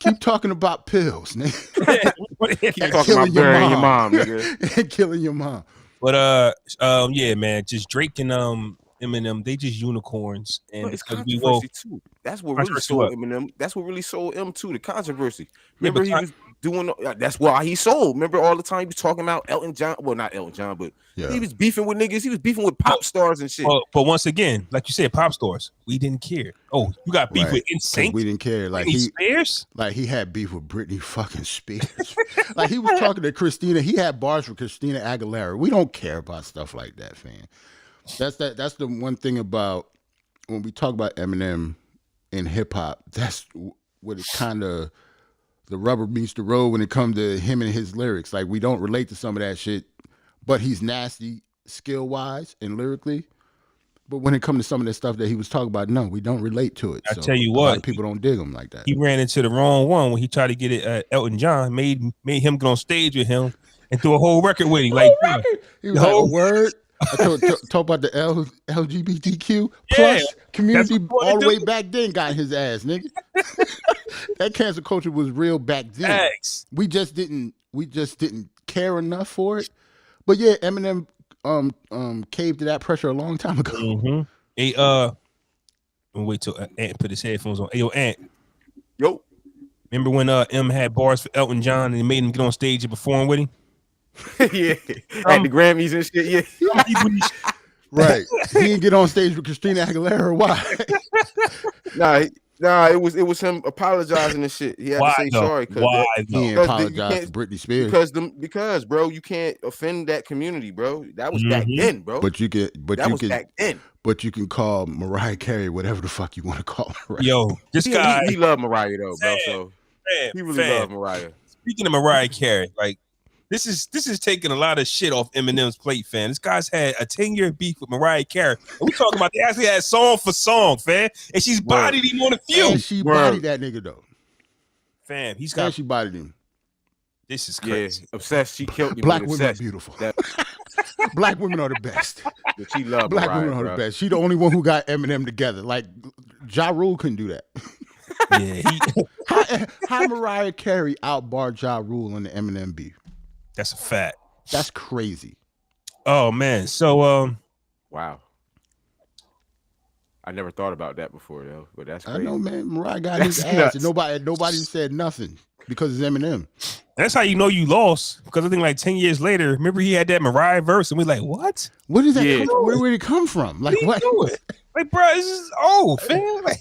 Keep talking about pills, nigga. Keep And talking killing about burying your mom, nigga. And killing your mom. But yeah, man, just Drake and Eminem, they just unicorns, and But it's because we will. controversy too. That's what really Controversy sold what? Eminem. That's what really sold M too. The controversy. Yeah, Remember but he was doing. That's why he sold. Remember all the time he was talking about Elton John. Well, not Elton John, but he was beefing with niggas. He was beefing with pop stars and shit. But once again, like you said, pop stars, we didn't care. Oh, you got beef with NSYNC? We didn't care. Like he had beef with Britney fucking Spears. Like he was talking to Christina. He had bars for Christina Aguilera. We don't care about stuff like that, fam. That's the one thing about when we talk about Eminem in hip hop. That's what it kind of. The rubber meets the road when it comes to him and his lyrics. Like, we don't relate to some of that shit, but he's nasty skill-wise and lyrically. But when it comes to some of the stuff that he was talking about, no, we don't relate to it. I tell you what, a lot of people don't dig him like that. He ran into the wrong one when he tried to get it. Elton John made him get on stage with him and do a whole record with him. Like, he was like, a word. I talk about the LGBTQ plus community all the way back then got his ass, nigga. That cancel culture was real back then. Thanks. We just didn't care enough for it. But yeah, Eminem caved to that pressure a long time ago. Mm-hmm. Hey, wait till Ant put his headphones on. Hey, yo, Ant. Yo. Remember when M had bars for Elton John and he made him get on stage and perform with him? Yeah, at the Grammys and shit. Yeah, right. He didn't get on stage with Christina Aguilera. Why? Nah. It was him apologizing and shit. He had to say sorry. Why? He didn't apologize to Britney Spears because bro, you can't offend that community, bro. That was back then, bro. But you can. Back then. But you can call Mariah Carey whatever the fuck you want to call her. Right? Yo, this guy. He loved Mariah though, bro. So he really loved Mariah. Speaking of Mariah Carey, like. This is taking a lot of shit off Eminem's plate, fam. This guy's had a 10-year beef with Mariah Carey. And we talking about they actually had song for song, fam. And she's bodied him on a few. And she bodied that nigga though. Fam, he's got. She bodied him. This is crazy. Yeah, obsessed. She killed me. Black women are beautiful. Black women are the best. But she loved Black Mariah, women are the best. She the only one who got Eminem together. Like Ja Rule couldn't do that. Yeah. How Mariah Carey outbarred Ja Rule in the Eminem beef? That's a fact. That's crazy. Oh man. So wow. I never thought about that before though, but that's crazy. I know, man. Mariah got his ass, and nobody said nothing because it's Eminem. That's how you know you lost. Because I think like 10 years later, remember he had that Mariah verse, and we're like, what? What is that? Yeah. Where did it come from? Like what? Like, bro, this is old, fam. Like,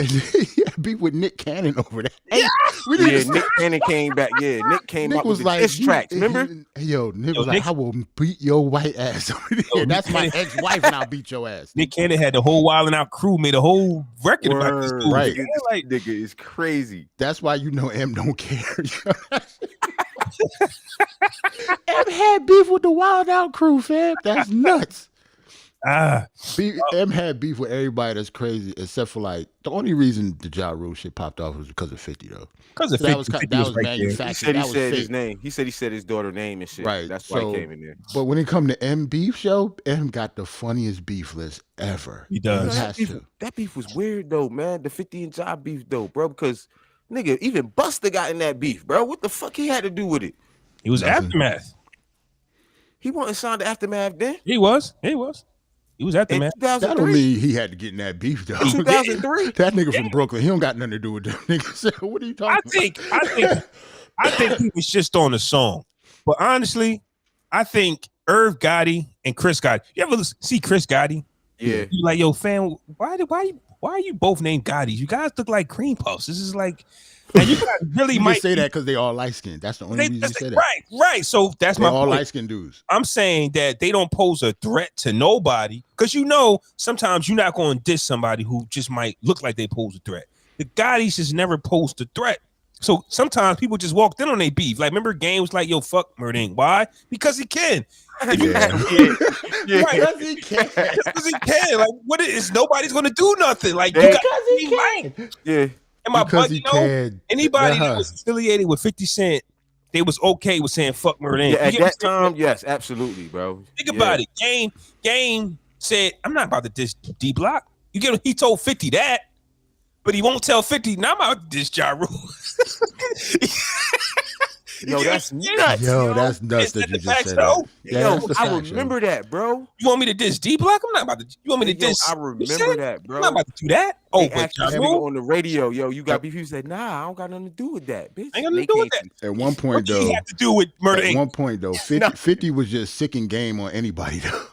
beef with Nick Cannon over that. Hey, Nick Cannon came back. Yeah, Nick came up with like, diss tracks. Remember? Nick was like, I will beat your white ass. That's my ex-wife, and I'll beat your ass. Nick Cannon had the whole Wild 'N Out crew made a whole record about this dude. Right? Like, nigga is crazy. That's why you know M don't care. M had beef with the Wild 'N Out crew, fam. That's nuts. M had beef with everybody that's crazy, except for like the only reason the Ja Rule shit popped off was because of 50 though. Because of 50, that was manufactured. He said his name. He said his daughter's name and shit. Right. That's why he came in there. But when it come to M beef show, M got the funniest beef list ever. He does. That beef was weird though, man. The 50 and Ja beef though, bro. Because nigga, even Busta got in that beef, bro. What the fuck he had to do with it? He was Aftermath. He wasn't signed to Aftermath then. He was Aftermath. That don't mean he had to get in that beef though. 2003. That nigga from Brooklyn, he don't got nothing to do with them niggas. So what are you talking about? I think he was just on the song. But honestly, I think Irv Gotti and Chris Gotti. You ever see Chris Gotti? Yeah. You like, yo, fam, why are you both named Gottis? You guys look like cream puffs. This is like, and you guys really you might say that because they all light skinned. That's the only reason you say that. Right. So that's my all point. light skinned dudes. I'm saying that they don't pose a threat to nobody because you know sometimes you're not going to diss somebody who just might look like they pose a threat. The Gottis just never posed a threat. So sometimes people just walked in on their beef. Like remember games like yo fuck Murding. Why? Because he can. Yeah. Because he can. Because he can. Like what is nobody's gonna do nothing. Like because he can. Right. Yeah. And my buddy, anybody that was affiliated with 50 Cent, they was okay with saying fuck Murding. Yeah, at that time, yes, absolutely, bro. Think about it. Game said, I'm not about to diss D Block. You get he told 50 that, but he won't tell 50, now I'm about to diss Ja Rule. Yo, that's nuts. Yo, that's nuts Is that that you the just facts, said though? that. Yeah, Yo, that's the I facts, yo. remember that, bro. You want me to diss D Block? I'm not about to. You want me to Yo, diss? I you remember said? that, I'm bro. not about to do that. Oh, They but asked this Ja nigga Rule? on the radio, yo, you got beef? He said, nah, I don't got nothing to do with that, bitch. Ain't got nothing to do with that. At one point, What do though, he have to do with Murder at Inc? one point, though, 50 was just sicking game on anybody, though.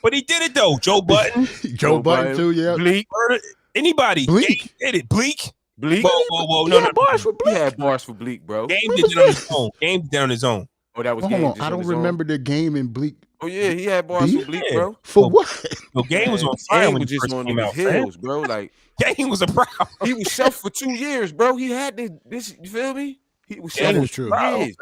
But he did it though. Joe Button, Joe Button, too, yeah. Bleak. Murder, anybody. Bleak. Game did it. Bleak. Bleak. Whoa. He No, had bars for He Bleak. had bars for Bleak, bro. Game When did was it on this? his own. Game did it on his own. Oh, that was Hold Game. on, just I on don't his own? remember the Game in Bleak. Oh, yeah, he had bars Beef? for Bleak, Yeah. bro. For Oh, what? So Game was Man, on fire Game when was he just first on came his out. Man. heels, bro. Like, Game was a problem. he was shelved for 2 years, bro. He had this, you feel me? He was That shelved is for true. 2 years.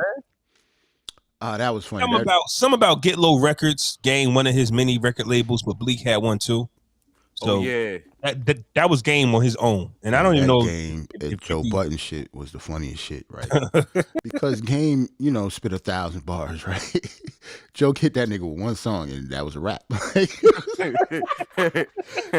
That was funny. Some about Get Low Records. Game one of his many record labels, but Bleak had one too. So Oh, yeah. that was Game on his own, and I don't even that know. Game if Joe he- Button shit was the funniest shit, right? Because Game, spit 1,000 bars, right? Joe hit that nigga with one song, and that was a rap.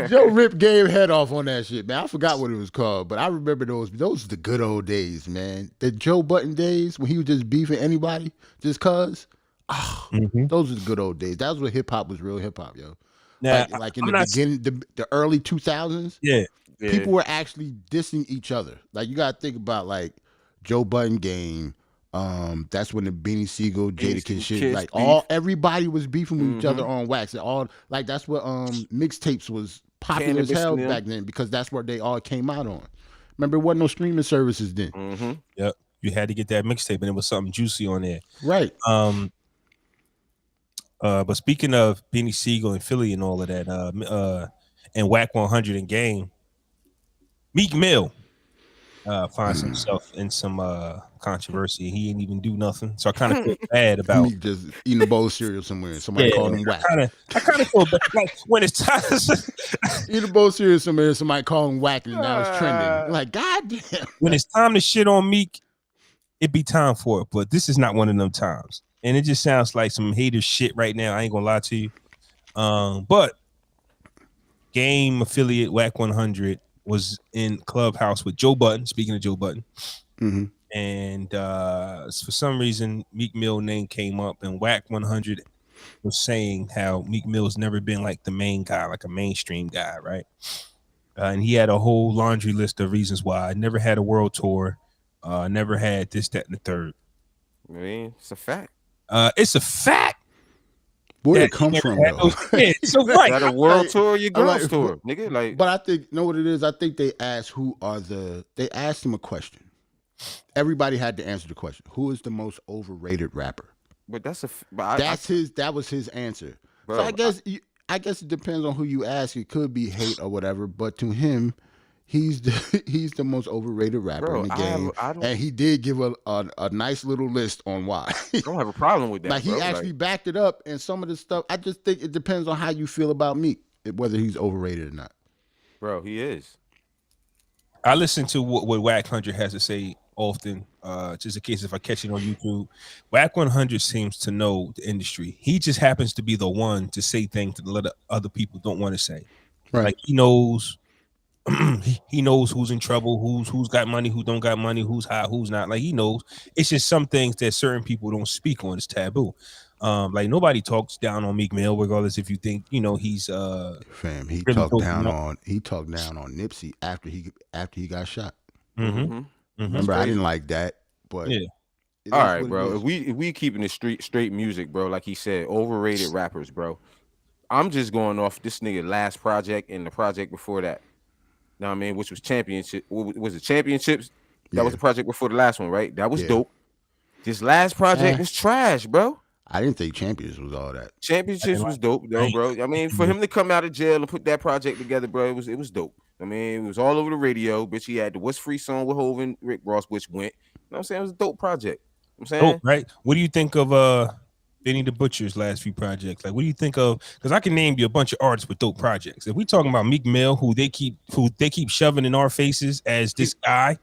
Joe ripped Game head off on that shit, man. I forgot what it was called, but I remember those. Those are the good old days, man. The Joe Button days when he was just beefing anybody, just cause. Mhm. Those are the good old days. That was when hip hop was real hip hop, yo. Now, Like in I'm the not- beginning, the early 2000s. Yeah, Yeah. People were actually dissing each other. Like you gotta think about like Joe Button Game. That's when the Beanie Siegel, Jadakiss Siegel shit. Kiss Like beef. everybody was beefing with each other Mhm. on wax. And all like that's what mixtapes was popular Cannabis as hell and them. back then because that's what they all came out on. Remember, there wasn't no streaming services then. Mm-hmm. yep. You had to get that mixtape, and it was something juicy on there. Right. But speaking of Beanie Siegel and Philly and all of that, and Wack 100 and Game, Meek Mill finds himself in some controversy. He didn't even do nothing, so I kind of feel bad about. Me just eating a bowl of cereal somewhere and somebody called him whack. I kind of feel bad. Like when it's time. Eat a bowl of cereal somewhere and somebody called him whack and now it's trending. Like, goddamn. When it's time to shit on Meek, it be time for it. But this is not one of them times. And it just sounds like some hater shit right now. I ain't gonna lie to you. But Game affiliate Wack 100 was in Clubhouse with Joe Button. Speaking of Joe Button, Mhm. and for some reason Meek Mill name came up, and Wack 100 was saying how Meek Mill's never been like the main guy, like a mainstream guy, right? And he had a whole laundry list of reasons why. I never had a world tour, never had this, that, and the third. I mean, it's a fact. It's a fact. Where that it come he from never had though? those kids. So right, Is that a world Like, tour or your I'm girls like, tour, nigga? Like, But I think, know what it is? I think they asked they asked him a question. Everybody had to answer the question. Who is the most overrated rapper? but that's a. But That was his answer. Bro, So I guess it depends on who you ask. It could be hate or whatever, but to him, he's the most overrated rapper Bro, in the game. I don't And he did give a nice little list on why. don't have a problem with that. Like he bro. actually backed it up, and some of the stuff. I just think it depends on how you feel about Meek, whether he's overrated or not. Bro, he is. I listen to what Wack 100 has to say often, just in case if I catch it on YouTube. Wack 100 seems to know the industry. He just happens to be the one to say things that other people don't want to say. Right. Like he knows, he knows who's in trouble, who's got money, who don't got money, who's hot, who's not. Like he knows. It's just some things that certain people don't speak on. It's taboo. Like nobody talks down on Meek Mill, regardless if you think he's Fam, he really talked dope, down you know? on Nipsey after he got shot. Mhm. Remember, I didn't like that, but Yeah. it is All right, what it bro. is. If we keeping it straight music, bro, like he said, overrated rappers, bro. I'm just going off this nigga last project and the project before that. Know what I mean? Which was Championship. Was it Championships? That was Yeah. the project before the last one, right? That was Yeah. dope. This last project was trash, bro. I didn't think Champions was all that. Championships was dope, though, bro. I mean, for him to come out of jail and put that project together, bro, it was dope. I mean, it was all over the radio. Bitch, he had the What's Free song with Hov and Rick Ross, which went. You know what I'm saying? It was a dope project. You know what I'm saying? Dope, right? What do you think of Benny the Butcher's last few projects? Like, what do you think of? Because I can name you a bunch of artists with dope projects. If we talking about Meek Mill, who they keep shoving in our faces as this guy,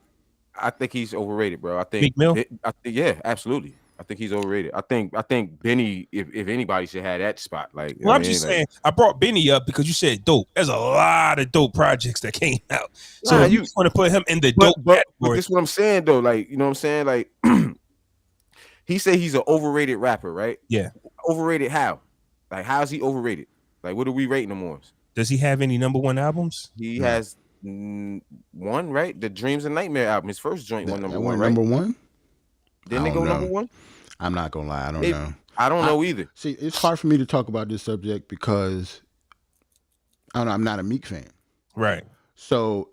I think he's overrated, bro. I think Meek Mill? yeah, absolutely. I think he's overrated. I think Benny, if anybody should have that spot, like. Well, I'm I mean, just like, saying, I brought Benny up because you said dope. There's a lot of dope projects that came out. So Nah, if you you- just want to put him in the But dope this category. is what I'm saying though. Like, you know what I'm saying? Like He said he's an overrated rapper, right? Yeah. Overrated how? Like, how is he overrated? Like, what are we rating him on? Does he have any #1 albums? He has one, right? The Dreams and Nightmare album, his first joint went number one, right? Number one? Didn't it go number one? I'm not gonna lie, I don't know. I don't know either. See, it's hard for me to talk about this subject because I don't know, I'm not a Meek fan. Right. So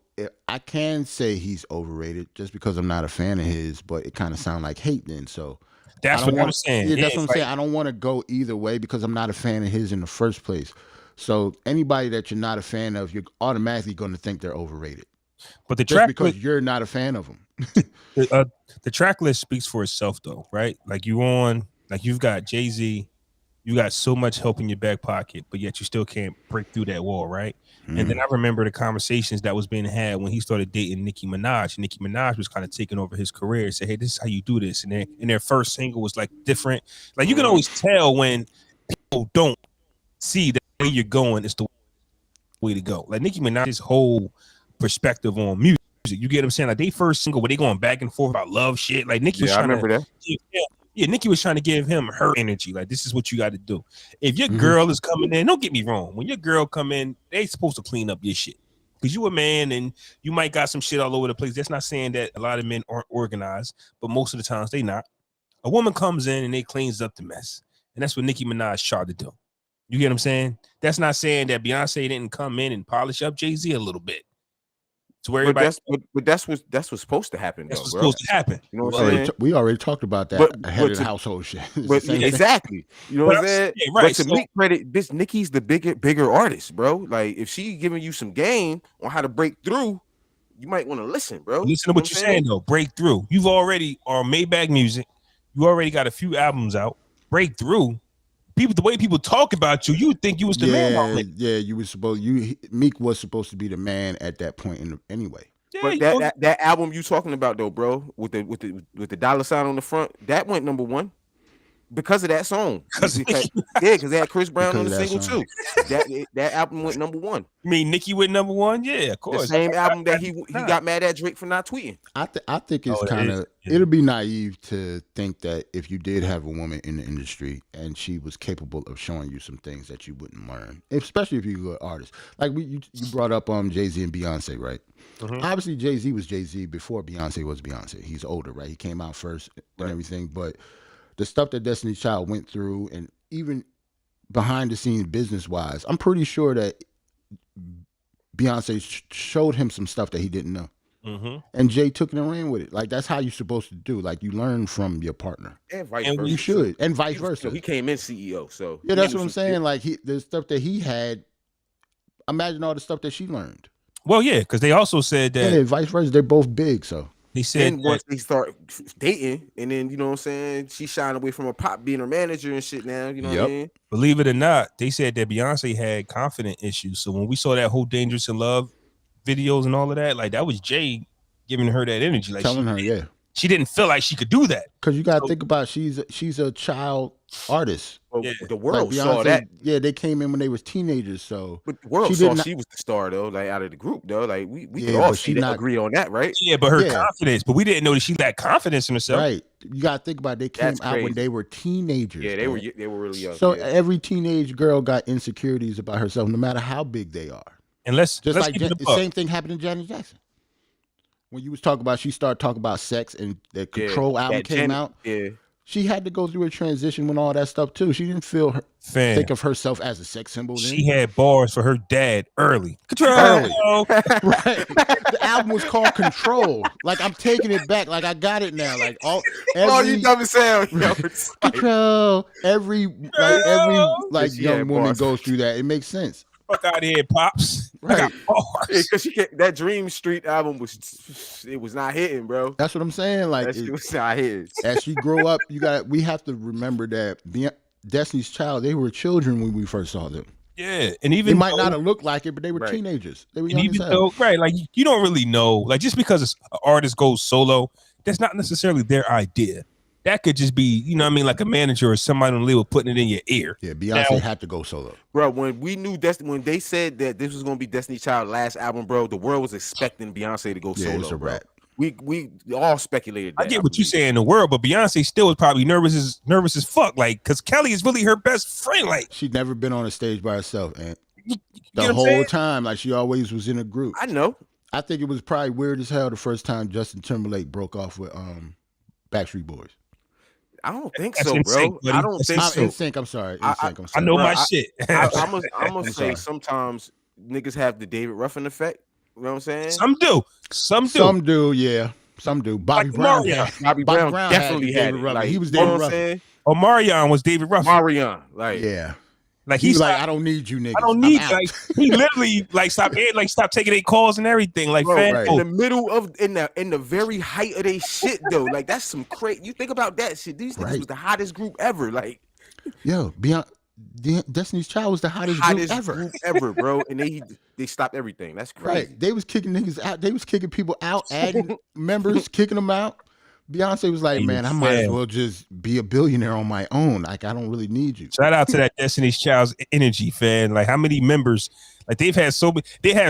I can say he's overrated just because I'm not a fan of his, but it kind of sounds like hate then. So that's what I'm saying. Yeah, that's what I'm saying. I don't want to go either way because I'm not a fan of his in the first place. So anybody that you're not a fan of, you're automatically going to think they're overrated. But the just track because you're not a fan of them. The track list speaks for itself, though, right? Like you've got Jay-Z, you got so much help in your back pocket, but yet you still can't break through that wall, right? And then I remember the conversations that was being had when he started dating Nicki Minaj. Nicki Minaj was kind of taking over his career and said, hey, this is how you do this. And their first single was like different. Like you can always tell when people don't see that way you're going is the way to go. Like Nicki Minaj's whole perspective on music. You get what I'm saying? Like they first single where they going back and forth about love shit. Like Nicki was trying to Nicki was trying to give him her energy. Like, this is what you got to do. If your girl is coming in, don't get me wrong. When your girl come in, they supposed to clean up your shit. Because you a man and you might got some shit all over the place. That's not saying that a lot of men aren't organized, but most of the times they not. A woman comes in and they cleans up the mess. And that's what Nicki Minaj tried to do. You get what I'm saying? That's not saying that Beyonce didn't come in and polish up Jay-Z a little bit. To where that's what's supposed to happen. That's what's supposed to happen. You know what I'm saying? We already talked about that ahead of the household shit. Exactly. You know what I'm saying? Yeah, right. But to Meek credit, this Nicki's the bigger artist, bro. Like if she giving you some game on how to break through, you might want to listen, bro. Listen to what you're saying though. Break through. You've already on Maybach Music. You already got a few albums out. Break through. People, the way people talk about you, you would think you was the man already. Yeah, Meek was supposed to be the man at that point anyway. Yeah, but that album you talking about though, bro, with the dollar sign on the front, that went #1 because of that song. Because they had Chris Brown on the single too. That album went #1. You mean Nicki went #1? Yeah, of course. The same album that he got mad at Drake for not tweeting. I think it's kind of it'll be naive to think that if you did have a woman in the industry and she was capable of showing you some things that you wouldn't learn, especially if you're an artist. Like you brought up Jay-Z and Beyonce, right? Mm-hmm. Obviously, Jay-Z was Jay-Z before Beyonce was Beyonce. He's older, right? He came out first and everything, but the stuff that Destiny's Child went through, and even behind the scenes business-wise, I'm pretty sure that Beyonce showed him some stuff that he didn't know. Mm-hmm. And Jay took it and ran with it. Like, that's how you're supposed to do. Like, you learn from your partner. And vice versa. You should. And vice versa. He came in CEO, so... Yeah, that's what I'm saying. Like, the stuff that he had, imagine all the stuff that she learned. Well, yeah, because they also said that... Yeah, vice versa. They're both big, so... He said once they start dating, and then you know what I'm saying, she's shying away from her pop being her manager and shit now. You know what I mean? Believe it or not, they said that Beyonce had confidence issues. So when we saw that whole Dangerous in Love videos and all of that, like that was Jay giving her that energy, like telling her, she didn't feel like she could do that. Because you got to think about she's a child artist. The world like Beyonce, saw that. Yeah, they came in when they was teenagers, so but the world saw she was the star though, like out of the group though. Like we could all agree on that, right? Yeah, but her confidence, but we didn't know that she lacked confidence in herself. Right. You got to think about they came out when they were teenagers. Yeah, they were really young. So every teenage girl got insecurities about herself, no matter how big they are. And let's like the same thing happened to Janet Jackson. When you was talking about, she started talking about sex and the Control album came out. Yeah. She had to go through a transition with all that stuff too. She didn't think of herself as a sex symbol. She had bars for her dad early. Control. Right. The album was called Control. Like I'm taking it back. Like I got it now. Like you dumb as hell. Control. Every young woman goes through that. It makes sense. Fuck out of here, pops. Right. Because that Dream Street album was not hitting, bro. That's what I'm saying. Like it was not hitting. As she grow up, we have to remember that Destiny's Child, they were children when we first saw them. Yeah, and even they might not have looked like it, but they were teenagers. They were young as hell. Like you don't really know. Like just because an artist goes solo, that's not necessarily their idea. That could just be, you know what I mean, like a manager or somebody on the label putting it in your ear. Yeah, Beyonce had to go solo. Bro, when we knew when they said that this was going to be Destiny's Child last album, bro, the world was expecting Beyonce to go solo. It's a rap. We all speculated that. I get what you say in the world, but Beyonce still was probably nervous as fuck. Like, cause Kelly is really her best friend. Like, she'd never been on a stage by herself, and know the what I'm saying? whole time, like she always was in a group. I know. I think it was probably weird as hell the first time Justin Timberlake broke off with Backstreet Boys. I don't think That's so, insane, bro. buddy. I don't think so. NSYNC, I'm sorry. NSYNC, I'm sorry. I know Bro, my shit. I'm gonna say sorry. sometimes niggas have the David Ruffin effect. You know what I'm saying? Some do. Some do, yeah. Some do. Bobby Like Brown. Mario. Bobby Brown definitely had had David it. Ruffin. Like, He was you know David what I'm Ruffin. saying? Omarion was David Ruffin. Marion, like Yeah. Like He was like, stopped- I don't need you niggas. I don't I'm need out. like he literally like stopped taking their calls and everything. Like, bro, fam, right. in the middle of in the very height of their shit though. Like that's some crazy. You think about that shit. These niggas Right. was the hottest group ever. Like Yo, Destiny's Child was the hottest group ever. bro. And they stopped everything. That's crazy. Right. They was kicking niggas out. They was kicking people out, adding members, kicking them out. Beyonce was like, man, I might as well just be a billionaire on my own. Like, I don't really need you. shout out to that Destiny's Child's energy, fan. Like, how many members? Like, they have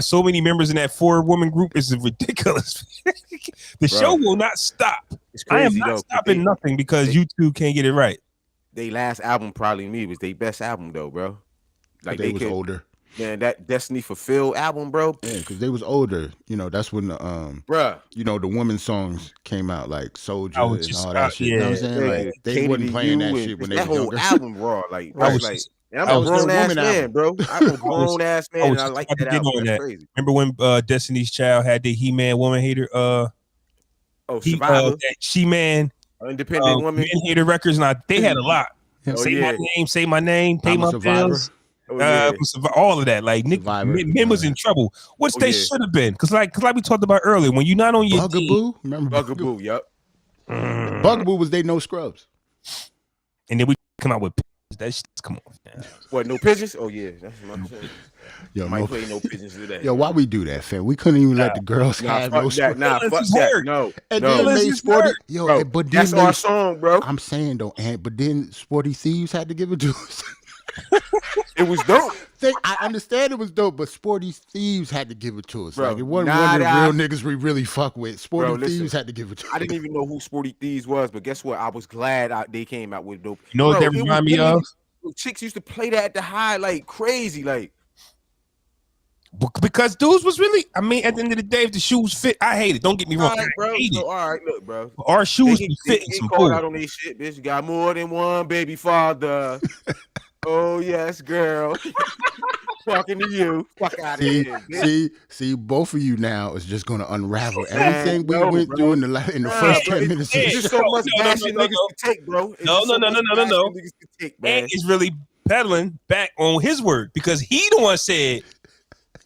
so many members in that 4-woman group. It's ridiculous. The show will not stop. It's I am crazy not though. stopping nothing because you two can't get it right. They last album probably was their best album though, bro. Like They was older. Man, that Destiny Fulfilled album, bro. Yeah, because they was older. You know, that's when the Bruh. you know, the women's songs came out, like Soldier I was and just all that shit. You know what I'm saying? Yeah, Like they Katie wasn't to playing You that and shit when they that was whole younger. album raw. Like, I bro, was like just- and I'm that a was their grown ass woman man, album. bro. I'm a grown ass man, and I like about to that get album. on That's that. crazy. Remember when Destiny's Child had the He-Man Woman Hater Oh, Survivor, that She-Man Independent Woman. Men Hater records, and they had a lot. Oh, Say my name, pay I'm a my Survivor. bills. Oh, yeah. All of that, like Nick, Survivor. men was in trouble, which Oh, they yeah. should have been, because like we talked about earlier, when you're not on your team, Bugaboo? Remember Bugaboo, yep. Bugaboo was they No Scrubs. and then we come out with that shit. Come on, man. What, no pigeons? Oh yeah, that's my shit. Yo, Might no, play no pigeons today. yo, why we do that, fam? We couldn't even let the girls Nah, have fuck no that. Scrubs. Nah, fuck Let's that. work. No, And no. then Let's made just Sporty. work. Yo, Bro, but then that's they, our song, bro. I'm saying though, but then Sporty Thieves had to give it to us. It was dope. I understand it was dope, but Sporty Thieves had to give it to us. Bro, like it wasn't nah, one of the nah. real niggas we really fuck with. Sporty Bro, listen, Thieves had to give it to us. I didn't even know who Sporty Thieves was, but guess what? I was glad they came out with dope. You know what Bro, that it was remind me of? Chicks used to play that at the high like crazy, like. Because dudes was really, I mean, at the end of the day, if the shoes fit, I hate it. Don't get me wrong, All right, bro. I hate it. So, all right, look, bro. Our shoes They be get fitting some called food. out on their shit, bitch. You got more than one baby father. Oh yes, girl. Talking to you. Fuck out of here. Bitch. See, both of you now is just gonna unravel Man, everything we no, went bro. through in the first bro, 10 minutes. Of yeah. the It's just show. so much No, bashing no. niggas can take, bro. It's No, just so no, much no. bashing niggas can take, man. And is really peddling back on his word because he the one said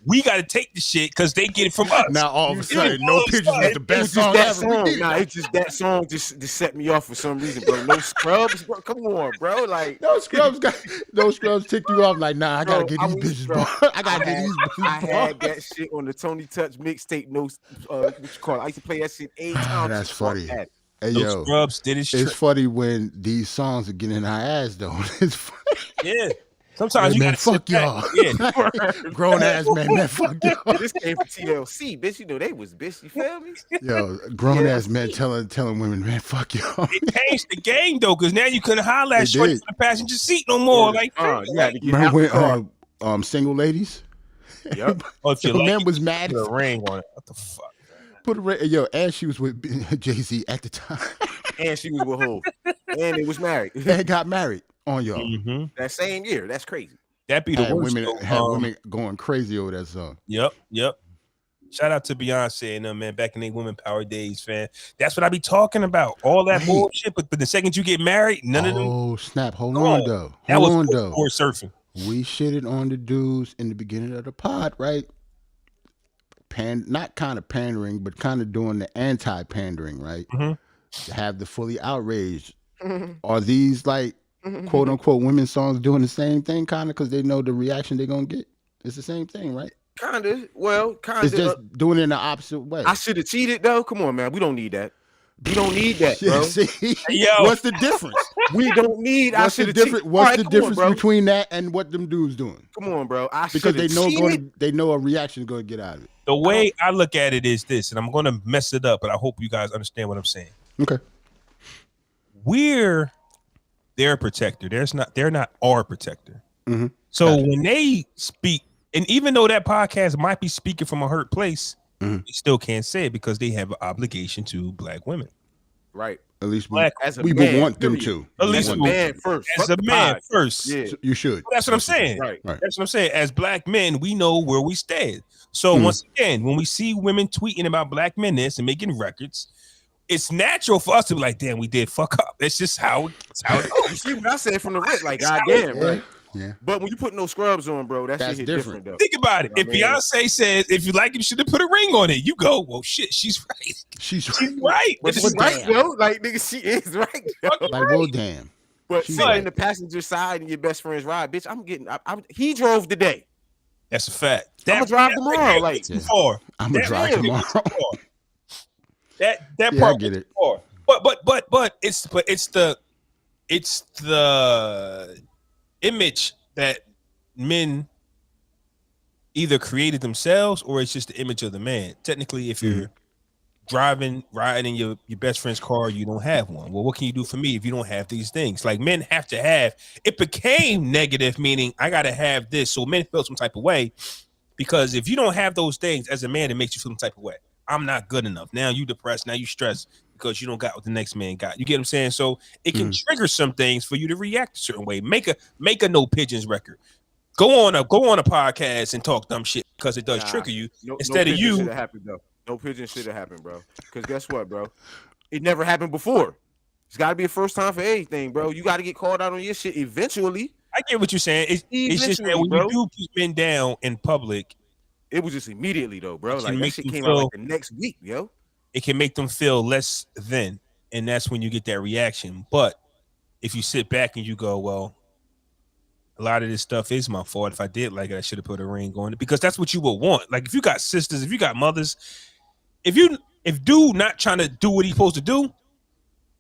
we got to take the shit because they get it from us. Now all of a sudden, Yeah, No all of a Pictures sudden, was the It best was just song that ever. We song. did it. Nah, it's just that song just set me off for some reason, bro. No Scrubs, bro. Come on, bro. Like No Scrubs ticked you off like, nah, I gotta Bro, get I these was- bitches bro, ball. I gotta get these I bitches had ball. that shit on the Tony Touch mixtape. No, what you call it? I used to play that shit 8 times. That's Fuck funny. that. Hey Those yo, Scrubs did his it's trick. funny when these songs are getting in our ass though. It's funny. Yeah. Sometimes Hey, you man, got to fuck y'all. Yeah. Grown ass man, fuck y'all. This came from TLC, bitch. You know they was bitch. You feel me? Yo, grown ass men telling women, man, fuck y'all. It changed the game though, because now you couldn't holler at It shorty did. from the passenger seat no more. Like, you had to get Remember out the car. when single ladies? Yep. oh, if you Your like man it, was mad. put a ring on it. What the fuck? Put a ring. Yo, and she was with Jay-Z at the time. And she was with who? And they was married And got married on y'all. Mm-hmm. that same year. That's crazy. That be the Had worst. women, though. had women going crazy over that song. Yep. Shout out to Beyonce and them, man, back in the women power days, fan. That's what I be talking about. All that Right. bullshit, but the second you get married, none of them. Oh snap! Hold Come on on. though. That Hold was on though. before surfing. We shitted on the dudes in the beginning of the pod, right? Not kind of pandering, but kind of doing the anti-pandering, right? Mhm. To have the fully outraged. Are these like quote unquote women's songs doing the same thing, kind of, because they know the reaction they're gonna get? It's the same thing, right? Kinda. Well, kinda. It's just doing it in the opposite way. I should have cheated though. Come on, man. We don't need that. We don't need that, bro. Yeah, see? Yo. What's the difference? We don't need. I What's the should have difference? cheated. What's All right, the come difference on, bro. between that and what them dudes doing? Come on, bro. I Because should have cheated. they know a reaction is gonna get out of it. The way I look at it is this, and I'm going to mess it up, but I hope you guys understand what I'm saying. Okay. We're their protector. They're not our protector. Mm-hmm. So when they speak, and even though that podcast might be speaking from a hurt place, they still can't say it because they have an obligation to black women. Right. At least Black, we would want them to. At least as a man first. As a man first. Yeah. So you should. That's what I'm saying. Right. That's what I'm saying. As black men, we know where we stand. So once again, when we see women tweeting about black men this and making records, it's natural for us to be like, damn, we did fuck up. It's just how it goes. You see what I said from the rip? Like, goddamn, right? Yeah. But when you put no scrubs on, bro, that shit hit different though. Think about it. I If mean, Beyonce says, if you like him, you should have put a ring on it. You go, well, shit, she's right. She's right. But she's right, yo. Like, nigga, she is right, yo. like, well, damn. But She's sitting right. in the passenger side and your best friend's ride, bitch, he drove today. That's a fact. I'm gonna drive tomorrow. Like, too far. I'm gonna drive tomorrow. That Yeah, part I get it. far. But it's the image that men either created themselves or it's just the image of the man. Technically, if you're riding in your best friend's car, you don't have one. Well, what can you do for me if you don't have these things? Like, men have to have. It became negative, meaning I gotta have this. So men feel some type of way because if you don't have those things as a man, it makes you feel some type of way. I'm not good enough. Now you depressed. Now you stressed because you don't got what the next man got. You get what I'm saying? So it can trigger some things for you to react a certain way. Make a No Pigeons record. Go on a podcast and talk dumb shit because it does trigger you. Instead of you. No pigeon should have happened, bro. Because guess what, bro? It never happened before. It's got to be a first time for anything, bro. You got to get called out on your shit eventually. I get what you're saying. It's just that when you do keep men down in public, it was just immediately though, bro. Like that shit came out like the next week, yo. It can make them feel less than, and that's when you get that reaction. But if you sit back and you go, well, a lot of this stuff is my fault. If I did like it, I should have put a ring on it because that's what you would want. Like if you got sisters, if you got mothers, if dude not trying to do what he's supposed to do,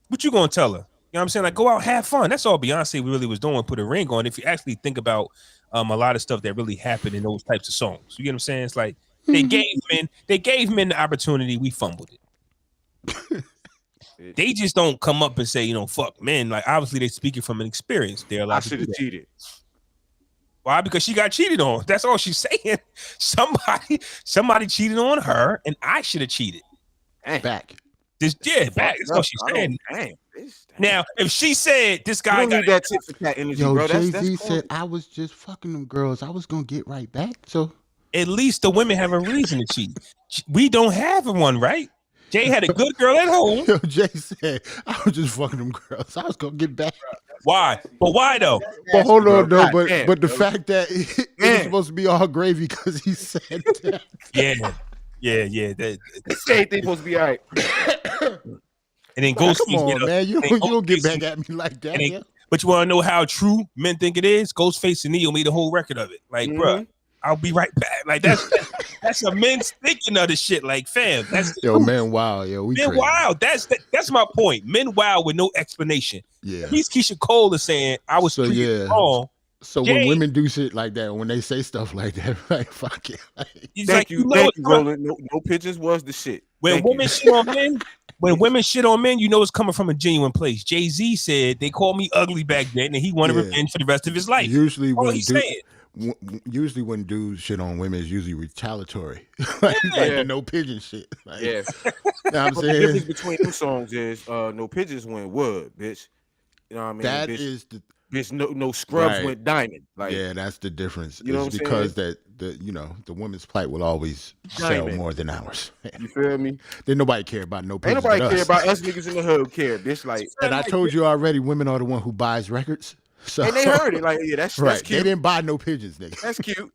what you gonna tell her? You know what I'm saying? Like go out, have fun. That's all Beyonce really was doing. Put a ring on. If you actually think about a lot of stuff that really happened in those types of songs, you get what I'm saying? It's like they gave men the opportunity. We fumbled it. They just don't come up and say, fuck men. Like obviously they're speaking from an experience. They're allowed I should have cheated. Why? Because she got cheated on. That's all she's saying. Somebody cheated on her, and I should have cheated. Back. Back. That's all she's saying. Now, if she said this guy got that tit for tat energy, bro. Jay-Z said I was just fucking them girls. I was gonna get right back. So at least the women have a reason to cheat. We don't have one, right? Jay had a good girl at home. Yo, Jay said I was just fucking them girls. I was gonna get back. Why? But why though? But hold on, though. But the fact that it was supposed to be all gravy because he said that. Yeah. The same thing supposed to be all right. And then Ghostface, come on, man. You don't get back at me like that. But you want to know how true men think it is? Ghostface and Neo made a whole record of it. Like, bruh, I'll be right back. Like that's a men's thinking of the shit. Like, fam, that's men wild, we men crazy. wild. That's my point. Men wild with no explanation. Yeah, he's Keisha Cole is saying I was wrong. So when women do shit like that, when they say stuff like that, like fuck it. Thank you, Roland. No Pigeons was the shit. When women shit on men, it's coming from a genuine place. Jay-Z said they called me ugly back then, and he wanted revenge for the rest of his life. Usually when dudes shit on women, it's usually retaliatory. like the No Pigeon shit. Like, you know what I'm saying? The difference between two songs is No Pigeons went wood, bitch. You know what I mean? That bitch, is the bitch. No scrubs went diamond. Like that's the difference. You know it's because that the women's plight will always sell more than ours. You feel me? Then nobody care about No Pigeons. Ain't nobody care about us niggas in the hood. Bitch. Like, and I told you already, women are the one who buys records. So, and they heard it. Like, that's right. That's cute. They didn't buy No Pigeons, nigga. That's cute.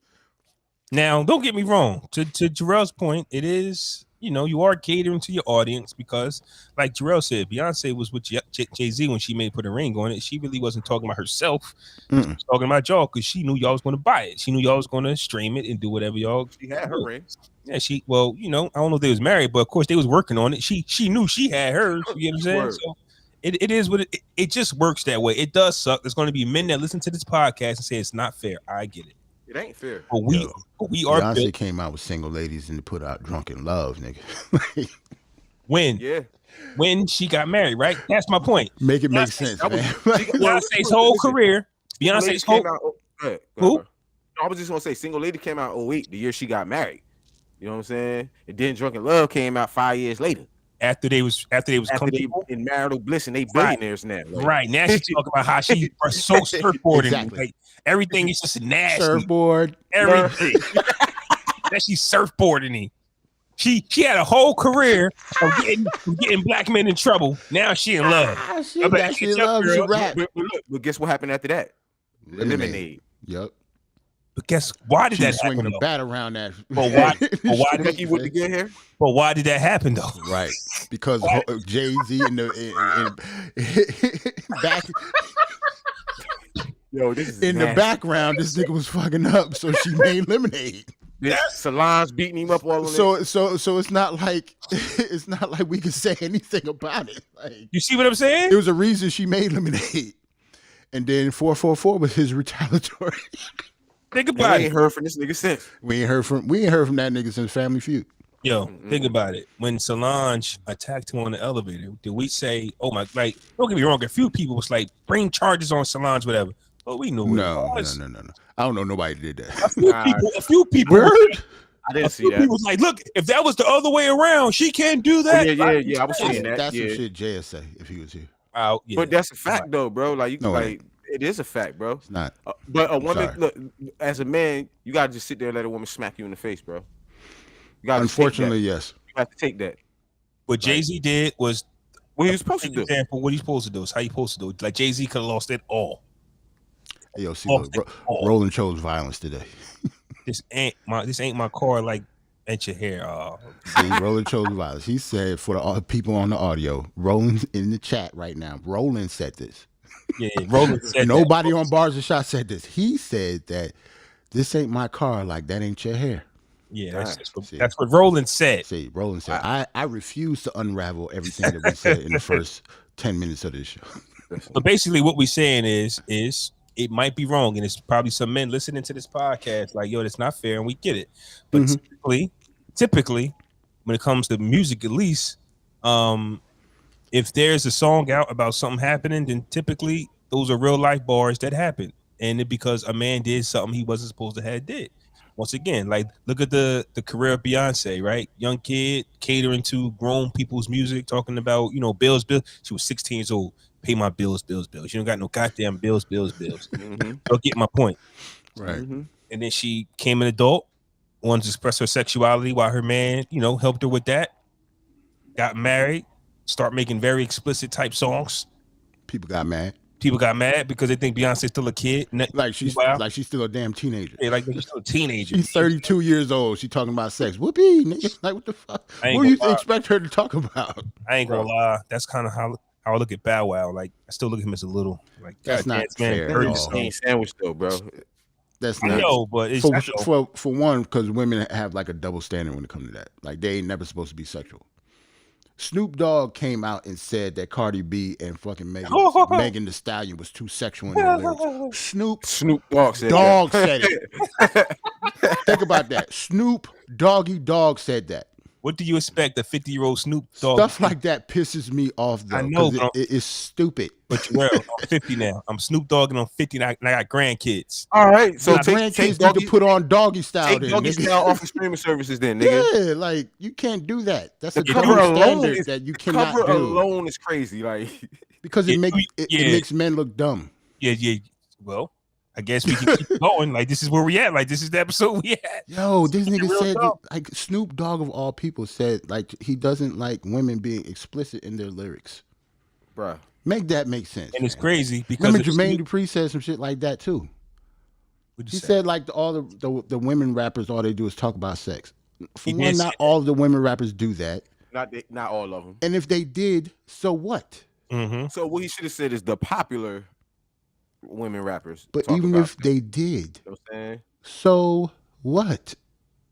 Now, don't get me wrong. To Jarrell's point, it is, you are catering to your audience because, like Jarrell said, Beyonce was with Jay-Z when she put a ring on it. She really wasn't talking about herself. She was talking about y'all because she knew y'all was going to buy it. She knew y'all was going to stream it and do whatever y'all. She had her ring. Yeah, I don't know if they was married, but of course they was working on it. She knew she had hers. You know what I'm saying? So it is what it just works that way. It does suck. There's going to be men that listen to this podcast and say it's not fair. I get it. It ain't fair. But we are Beyonce built. came out with Single Ladies and put out Drunken Love, nigga. When she got married, right? That's my point. Make it make sense, man. Beyonce's whole career. Beyonce's whole. Who? I was just gonna say, Single Lady came out 2008, the year she got married. You know what I'm saying? And then Drunken Love came out 5 years later. After they was in marital bliss and they billionaires now. Like. Right. Now she's talking about how she was so surfboarding. Exactly. Like, everything is just nasty. Surfboard. Everything. That she's surfboarding. She had a whole career of getting black men in trouble. Now she in love. She loves to rap. But guess what happened after that? Lemonade. Yep. But guess why did She that was swinging happen? a bat around that. But why did he with the good hair? But why did that happen though? Right, because Jay-Z in back. Yo, this is in nasty. the background, this nigga was fucking up, so she made Lemonade. Solange beating him up all the So it's not like we could say anything about it. Like, you see what I'm saying? There was a reason she made Lemonade, and then 444 was his retaliatory. Think about it. We ain't heard from this nigga since. We ain't heard from that nigga since Family Feud. Yo, think about it. When Solange attacked him on the elevator, did we say, "Oh my"? Like, don't get me wrong. A few people was like, "Bring charges on Solange, whatever." But we knew. No. I don't know nobody did that. A few people. Word? I didn't see that. People was like, "Look, if that was the other way around, she can't do that." Yeah. I was saying that. That's some shit Jay would say if he was here. But that's a fact, though, bro. Like you, it is a fact, bro. It's not. But a woman, look, as a man, you gotta just sit there and let a woman smack you in the face, bro. You gotta. Unfortunately, yes. You have to take that. What Jay-Z did was what he was supposed to do. Example, what he supposed to do is how you supposed to do it. Like Jay-Z could have lost it all. Hey, yo, see, look, Roland chose violence today. This ain't my car. Like, at your hair. See, Roland chose violence. He said for the people on the audio, Roland in the chat right now. Roland said this. Yeah, Roland said nobody on Barz and Shotz said this. He said that this ain't my car. Like that ain't your hair. Yeah, that's what Roland said. See, Roland said, I refuse to unravel everything that we said in the first 10 minutes of this show. But basically what we're saying is it might be wrong, and it's probably some men listening to this podcast like, yo, that's not fair, and we get it. But typically, when it comes to music, at least, if there's a song out about something happening, then typically those are real life bars that happen, and it because a man did something he wasn't supposed to have did. Once again, like look at the career of Beyonce, right? Young kid catering to grown people's music, talking about bills. She was 16 years old. Pay my bills. You don't got no goddamn bills. Don't get my point, right? And then she came an adult, wanted to express her sexuality while her man, helped her with that. Got married, start making very explicit type songs. People got mad because they think Beyonce's still a kid. Like she's still a damn teenager. Yeah, like she's still a teenager. She's 32 years old. She talking about sex. Whoopee, nigga. Like what the fuck? What do you expect her to talk about? I ain't gonna lie. That's kind of how I look at Bow Wow. Like I still look at him as a little like that's not fair. Sandwich though, bro. That's not. I know, but it's for one, because women have like a double standard when it comes to that. Like they ain't never supposed to be sexual. Snoop Dogg came out and said that Cardi B and fucking Megan Thee Stallion was too sexual in their lyrics. Snoop Dogg said it. Think about that. Snoop Dogg said that. What do you expect? A 50-year-old Snoop Dogg? Stuff like that pisses me off, though. I know, it's stupid. But I'm 50 now. I'm Snoop Dogg and I'm 50 and I got grandkids. All right, so grandkids need to put on Doggy Style. Take Doggy Style off of streaming services, then, nigga. Yeah, like you can't do that. That's the a cover alone that you cannot do. Cover alone is crazy, like because it makes men look dumb. Yeah. Well, I guess we can keep going. Like this is where we at. Like this is the episode we at. Yo, this nigga said that, like Snoop Dogg of all people said like he doesn't like women being explicit in their lyrics. Bruh. Make that make sense. And it's crazy because remember Jermaine Dupri said some shit like that too. He said like all the women rappers, all they do is talk about sex. For one, not all of the women rappers do that. Not all of them. And if they did, so what? Mm-hmm. So what he should have said is the popular women rappers. But even if they did, you know what I'm saying? So what?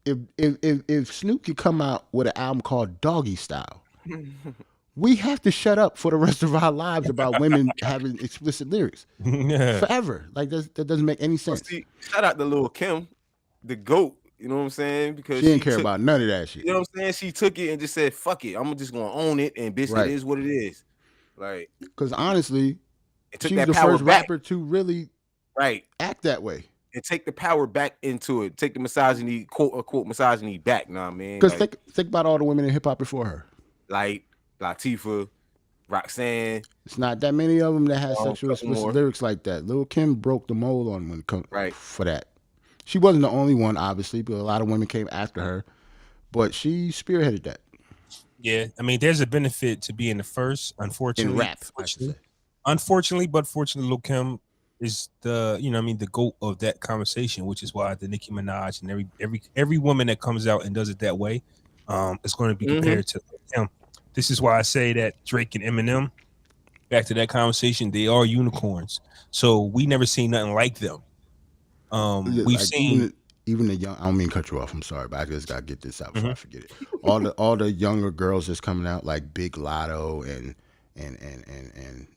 If Snoop could come out with an album called Doggy Style, we have to shut up for the rest of our lives about women having explicit lyrics Yeah. forever. Like that doesn't make any Well, sense. see, shout out to Lil Kim, the GOAT. You know what I'm saying? Because She didn't care about none of that shit. You know what I'm saying? She took it and just said, "Fuck it, I'm just gonna own it." And bitch, Right. it is what it is. Like, Because honestly, it took she's that the power first back. rapper to really Right. act that way. And take the power back into it. Take the misogyny, quote unquote misogyny back. Nah, man. Because Like, think about all the women in hip hop before her. like Latifah, Roxanne. It's not that many of them that had Oh, sexual couple explicit more. lyrics like that. Lil Kim broke the mold on when it comes Right. for that. She wasn't the only one, obviously, but a lot of women came after her. But she spearheaded that Yeah, I mean, there's a benefit to being the first. Unfortunately, in rap. I should say. Unfortunately, but fortunately, Lil Kim is the the GOAT of that conversation, which is why the Nicki Minaj and every woman that comes out and does it that way, is going to be compared to him. This is why I say that Drake and Eminem, back to that conversation, they are unicorns. So we never seen nothing like them. We've Like, seen even the young. I don't mean to cut you off. I'm sorry, but I just gotta get this out before I forget it. All the younger girls that's coming out, like Big Lotto and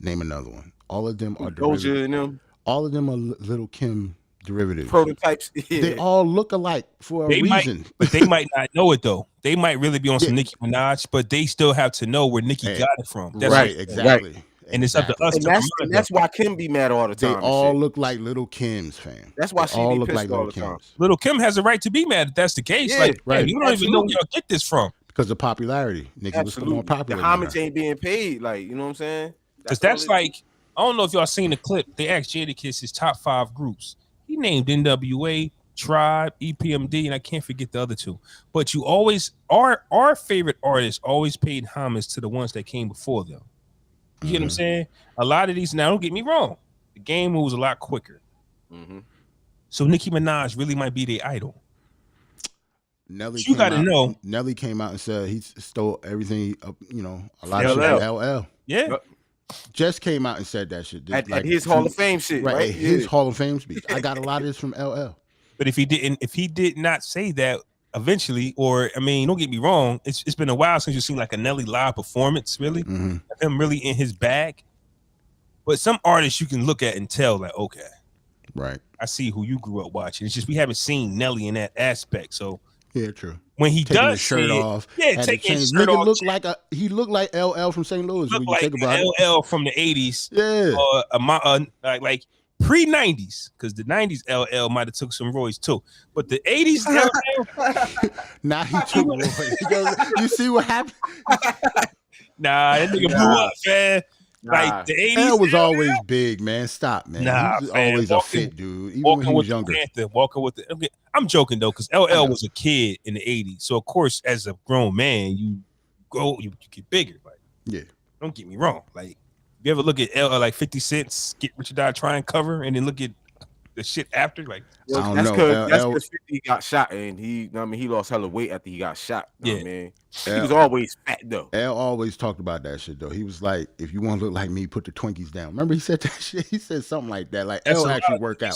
name another one. All of them are Doja derivative. and them All of them are Little Kim derivatives. prototypes. Yeah. They all look alike for a they reason. might, but they might not know it though. They might really be on some Nicki Minaj, but they still have to know where Nicki got it from. That's Right, what- exactly. And it's up to us and to that's, promote and it. that's why Kim be mad all the They time. and all shit. look like Little Kims, fam. That's why They she all be look pissed like all Little the time. Kims Little Kim has a right to be mad if that's the case. Yeah, like, right. you don't even know where Absolutely. y'all get this from. because of popularity. Nicki was more Absolutely. The popular. than homage her. ain't being paid. Like, you know what I'm saying? Because all that's it- like, I don't know if y'all seen the clip. They asked Jadakiss his top 5 groups. He named NWA, Tribe, EPMD, and I can't forget the other two. But you always, our favorite artists always paid homage to the ones that came before them. You get what I'm saying? A lot of these, now don't get me wrong, the game moves a lot quicker. Mhm. So Nicki Minaj really might be their idol. Nelly You gotta know. Nelly came out and said he stole everything. A lot of shit LL. from LL. Yeah. Yep. Just came out and said that shit. At his Hall of Fame shit, right? at his Yeah. Hall of Fame speech. I got a lot of this from LL. But if he did not say that eventually, or I mean, don't get me wrong, it's been a while since you've seen like a Nelly live performance, really, Mhm. of him really in his bag. But some artists you can look at and tell, like, okay, Right. I see who you grew up watching. It's just we haven't seen Nelly in that aspect. So Yeah, true. when he Taking does his shirt say it, off. yeah, had to taking his change. shirt Nigga off, he looked like LL from St. Louis when look you like think about it. LL from the 80s, Yeah. like pre-90s, because the 90s LL might have took some roids too, but the 80s LL, Now he took Roy. You see what happened? nah, that nigga blew up, man. Nah. Like the 80s L was always big, man. Stop, man. Nah, he was fam. always a Walking- fit dude, even when walking he was with younger. the Panther, walking with the. Okay, I'm joking though, because LL was a kid in the 80s, so of course, as a grown man, you get bigger. Like, Yeah. don't get me wrong. Like, you ever look at like 50 Cent's Get Rich or Die Trying cover, and then look at the shit after, like, I don't That's know. because 50 got shot and he lost hella weight after he got shot. You know what I mean? He was always fat though. L always talked about that shit though. He was like, "If you want to look like me, put the Twinkies down." Remember he said that shit. He said something like that. Like That's L a actually lie. work out.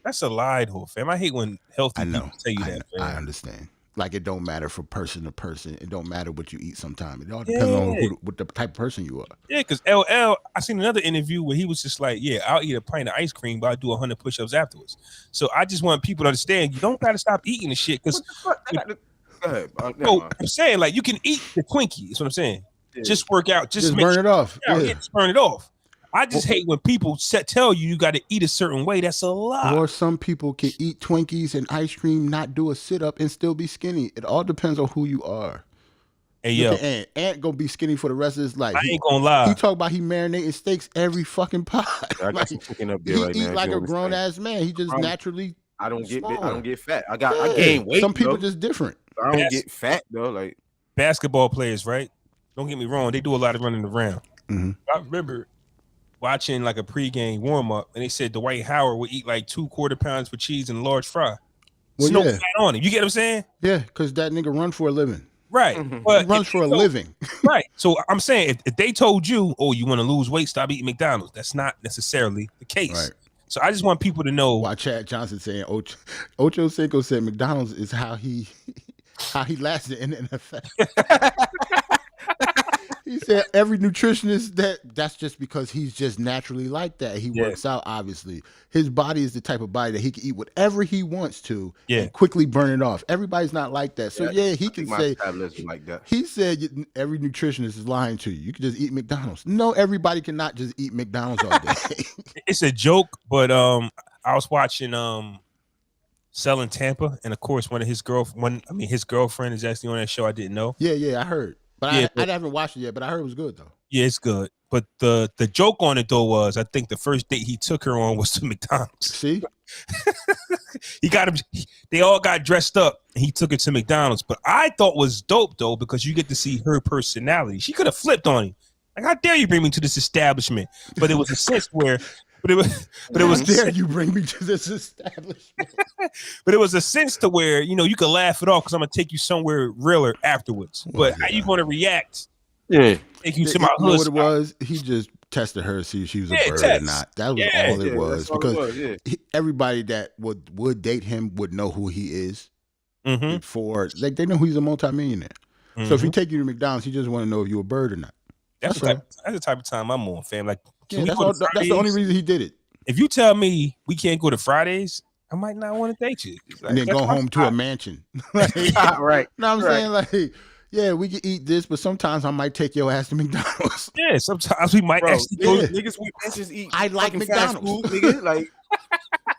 that's a lie, though, fam. I hate when healthy I know. people tell you that. I fam. understand. Like it don't matter from person to person. It don't matter what you eat. Sometimes it all depends on what the type of person you are. Yeah, because LL, I seen another interview where he was just like, yeah, I'll eat a pint of ice cream, but I'll do 100 push-ups afterwards. So I just want people to understand, you don't got to stop eating the shit, because Go ahead. Never no, mind. I'm saying, like, you can eat the Twinkie. That's what I'm saying. Yeah. Just work out. Just make burn it off. sure- Yeah. just burn it off. I just hate when people tell you got to eat a certain way. That's a lie. Or some people can eat Twinkies and ice cream, not do a sit up, and still be skinny. It all depends on who you are. Hey, yo, Look at Ant. Ant gonna be skinny for the rest of his life. I ain't gonna lie. He talk about he marinating steaks every fucking pot. I got Like, some chicken up he there right eat now. like You a grown understand? ass man. He just I'm- naturally. I don't get big. I smaller. don't get fat. I Yeah. gain weight. Some people though. just different. I don't Yes. get fat though. Like Basketball players, right? Don't get me wrong. They do a lot of running around. Mhm. I remember watching like a pregame warm up, and they said Dwight Howard would eat like 2 quarter pounds for cheese and a large fry. Well, There's no yeah. fat on it. You get what I'm saying? Yeah, because that nigga run for a living. Right. Mhm. But He runs if for a they told- living. Right. So I'm saying if they told you, oh, you want to lose weight, stop eating McDonald's. That's not necessarily the case. Right. So I just want people to know. Why Chad Johnson saying Ocho Cinco said McDonald's is how he lasted in the NFL. He said every nutritionist that's just because he's just naturally like that. He works out, obviously. His body is the type of body that he can eat whatever he wants to and quickly burn it off. Everybody's not like that. So he can say like that. He said every nutritionist is lying to you. You can just eat McDonald's. No, everybody cannot just eat McDonald's all day. It's a joke, but I was watching Selling Tampa, and of course his girlfriend is actually on that show. I didn't know. Yeah, I heard. But I haven't watched it yet, but I heard it was good though. Yeah, it's good. But the joke on it though was, I think the first date he took her on was to McDonald's. See? He got him. They all got dressed up, and he took her to McDonald's. But I thought was dope though, because you get to see her personality. She could have flipped on him. Like, how dare you bring me to this establishment? But it was a sense where, but it was dare you bring me to this establishment? But it was a sense to where, you know, you could laugh it off because I'm gonna take you somewhere realer afterwards. But how you gonna react? Yeah, take you to my hood. What it was? He just tested her to see if she was a bird or not. That was all it was. Because everybody that would date him would know who he is. Before, like, they know he's a multimillionaire. So if he take you to McDonald's, he just want to know if you're a bird or not. That's the type of time I'm on, fam. Like, that's the only reason he did it. If you tell me we can't go to Fridays, I might not want to date you. Like, and then go home to a mansion. Like, right. You know what I'm saying? Like, yeah, we can eat this, but sometimes I might take your ass to McDonald's. Yeah, sometimes we might actually go. Niggas with bitches eat. I like McDonald's. Food, nigga. Like,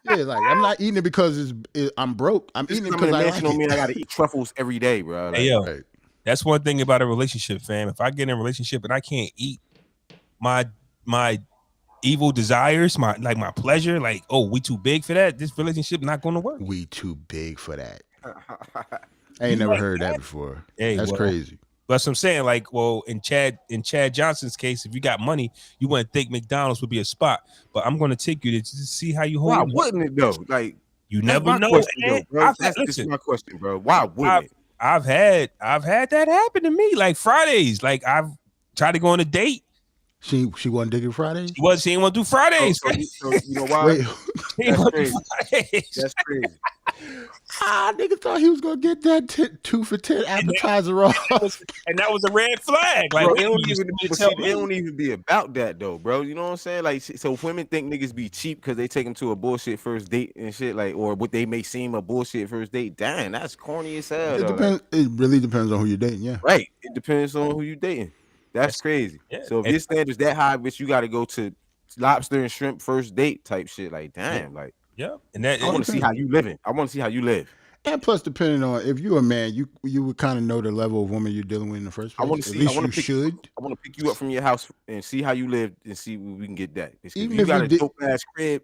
yeah, like, I'm not eating it because I'm broke. I'm eating it because I like it. I gotta eat truffles every day, bro. Like, hey, yo, that's one thing about a relationship, fam. If I get in a relationship and I can't eat my evil desires, my pleasure, like, oh, we too big for that. This relationship not going to work. We too big for that. I ain't never heard that before. Hey, that's crazy. That's what I'm saying. Like, well, in Chad Johnson's case, if you got money, you wouldn't think McDonald's would be a spot. But I'm going to take you to see how you hold. Why wouldn't it though? Like, you never know. That's my question, bro. Why wouldn't it? I've had that happen to me. Like Fridays, like I've tried to go on a date. She wasn't digging Fridays. She didn't want to do Fridays. So you know why? Wait. That's crazy. Nigga thought he was gonna get that 2 for $10 appetizer off, and that was a red flag. Like, bro, it don't even be about that though, bro. You know what I'm saying? Like, so women think niggas be cheap because they take them to a bullshit first date and shit, like, or what they may seem a bullshit first date. Damn, that's corny as hell. It depends. It really depends on who you're dating. Yeah, right. It depends on who you're dating. That's crazy. Yeah. So if your standards that high, bitch, you got to go to lobster and shrimp first date type shit. Like, damn, like. Yeah, and that I want to see how you living. I want to see how you live. And plus, depending on if you're a man, you would kind of know the level of woman you're dealing with in the first place. I want to see. I want to pick you up from your house and see how you live and see where we can get that. Even if you got a dope ass crib,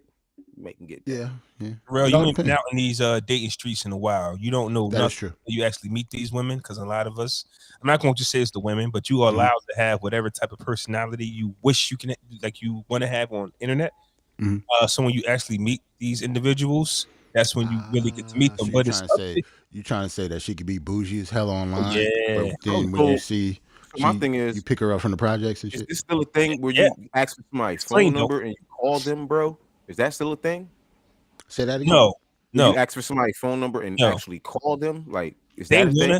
we can get that. Yeah. Real, you ain't been out in these dating streets in a while. You don't know nothing. True. You actually meet these women because a lot of us. I'm not going to just say it's the women, but you are allowed to have whatever type of personality you wish you can, like, you want to have on internet. So when you actually meet these individuals, that's when you really get to meet them. So you're trying to say that she could be bougie as hell online. Yeah. But then when you see, my thing is, you pick her up from the projects and shit. Is this still a thing where you ask for somebody's phone number and you call them, bro? Is that still a thing? Say that again. No. You ask for somebody's phone number and actually call them. Like, is that a thing?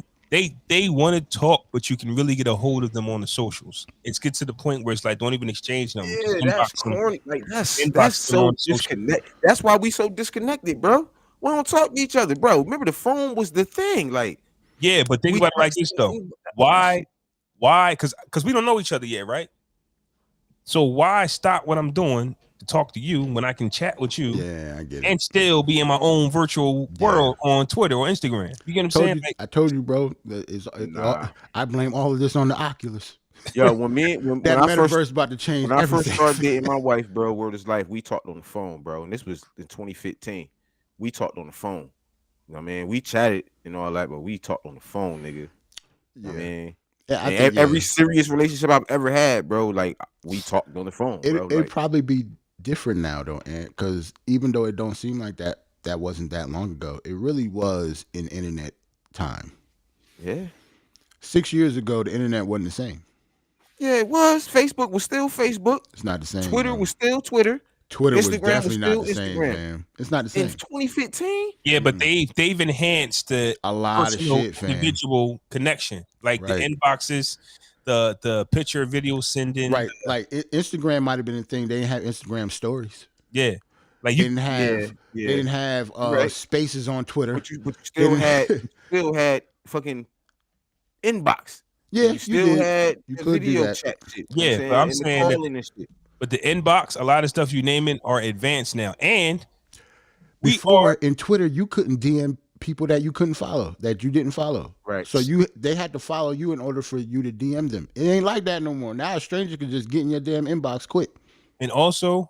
They want to talk, but you can really get a hold of them on the socials. It's get to the point where it's like, don't even exchange numbers. Yeah, that's corny. Like, that's so disconnected. That's why we so disconnected, bro. We don't talk to each other, bro. Remember, the phone was the thing. Like, yeah, but think about it like this though. Why? Because we don't know each other yet, right? So why stop what I'm doing to talk to you when I can chat with you? Yeah, I get it. And still be in my own virtual world on Twitter or Instagram. You get what I'm saying? I told you, bro. I blame all of this on the Oculus. Yo, when I first about to change. When I first started dating my wife, bro, word is life. We talked on the phone, bro, and this was in 2015. We talked on the phone. You know what I mean? We chatted and all that, but we talked on the phone, nigga. Yeah. I mean, every serious relationship I've ever had, bro, like, we talked on the phone. It'd probably be different now, though, because even though it don't seem like that wasn't that long ago, it really was in internet time. Yeah. 6 years ago, the internet wasn't the same. Yeah, it was. Facebook was still Facebook. It's not the same. Twitter was still Twitter. Twitter was definitely not the same, man. It's not the same. In 2015? Yeah, but they've enhanced the a lot of shit, fam. Individual connection. Like the inboxes, the picture video sending. Right. Like Instagram might have been a thing. They didn't have Instagram stories. Yeah. Like They you didn't have Yeah. they didn't have Right. spaces on Twitter. But you still had fucking inbox. Yeah, You still had You the could do video that. chat shit. Yeah, You know but what I'm and the saying that- calling and shit. but the inbox, a lot of stuff you name it are advanced now. And Before in Twitter, you couldn't DM people that you couldn't follow, that you didn't follow. Right. So they had to follow you in order for you to DM them. It ain't like that no more. Now a stranger can just get in your damn inbox quick. And also,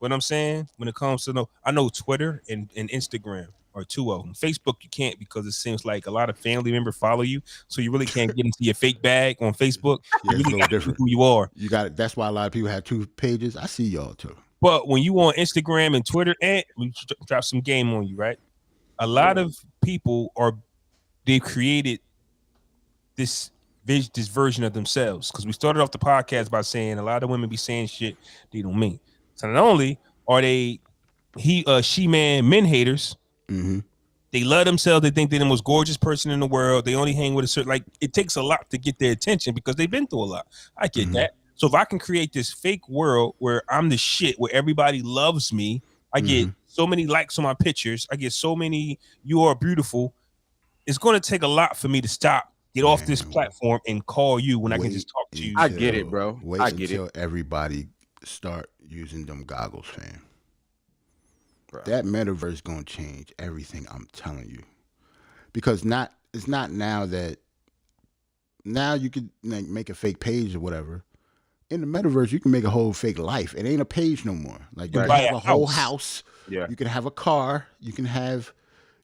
what I'm saying when it comes to I know Twitter and Instagram are two of them. Facebook you can't because it seems like a lot of family members follow you, so you really can't get into your fake bag on Facebook. Yeah, You it's a really little gotta know different. who you are. You got it. That's why a lot of people have 2 pages. I see y'all too. But when you on Instagram and Twitter, and we drop some game on you, right? A lot of people they've created this version of themselves because we started off the podcast by saying a lot of women be saying shit they don't mean. So not only are they she man men haters, Mm-hmm. they love themselves. They think they're the most gorgeous person in the world. They only hang with a certain it takes a lot to get their attention because they've been through a lot. I get that. So if I can create this fake world where I'm the shit, where everybody loves me, I get so many likes on my pictures. I get so many "you are beautiful." It's going to take a lot for me to get off this platform and call you when I can just talk to you. I get it, bro. Wait I get until it. everybody start using them goggles, fam. Bro. That metaverse gonna change everything. I'm telling you, because it's not now that now you could make a fake page or whatever. In the metaverse, you can make a whole fake life. It ain't a page no more. Like you Right. can Buy have a a whole house. house. Yeah. You can have a car. You can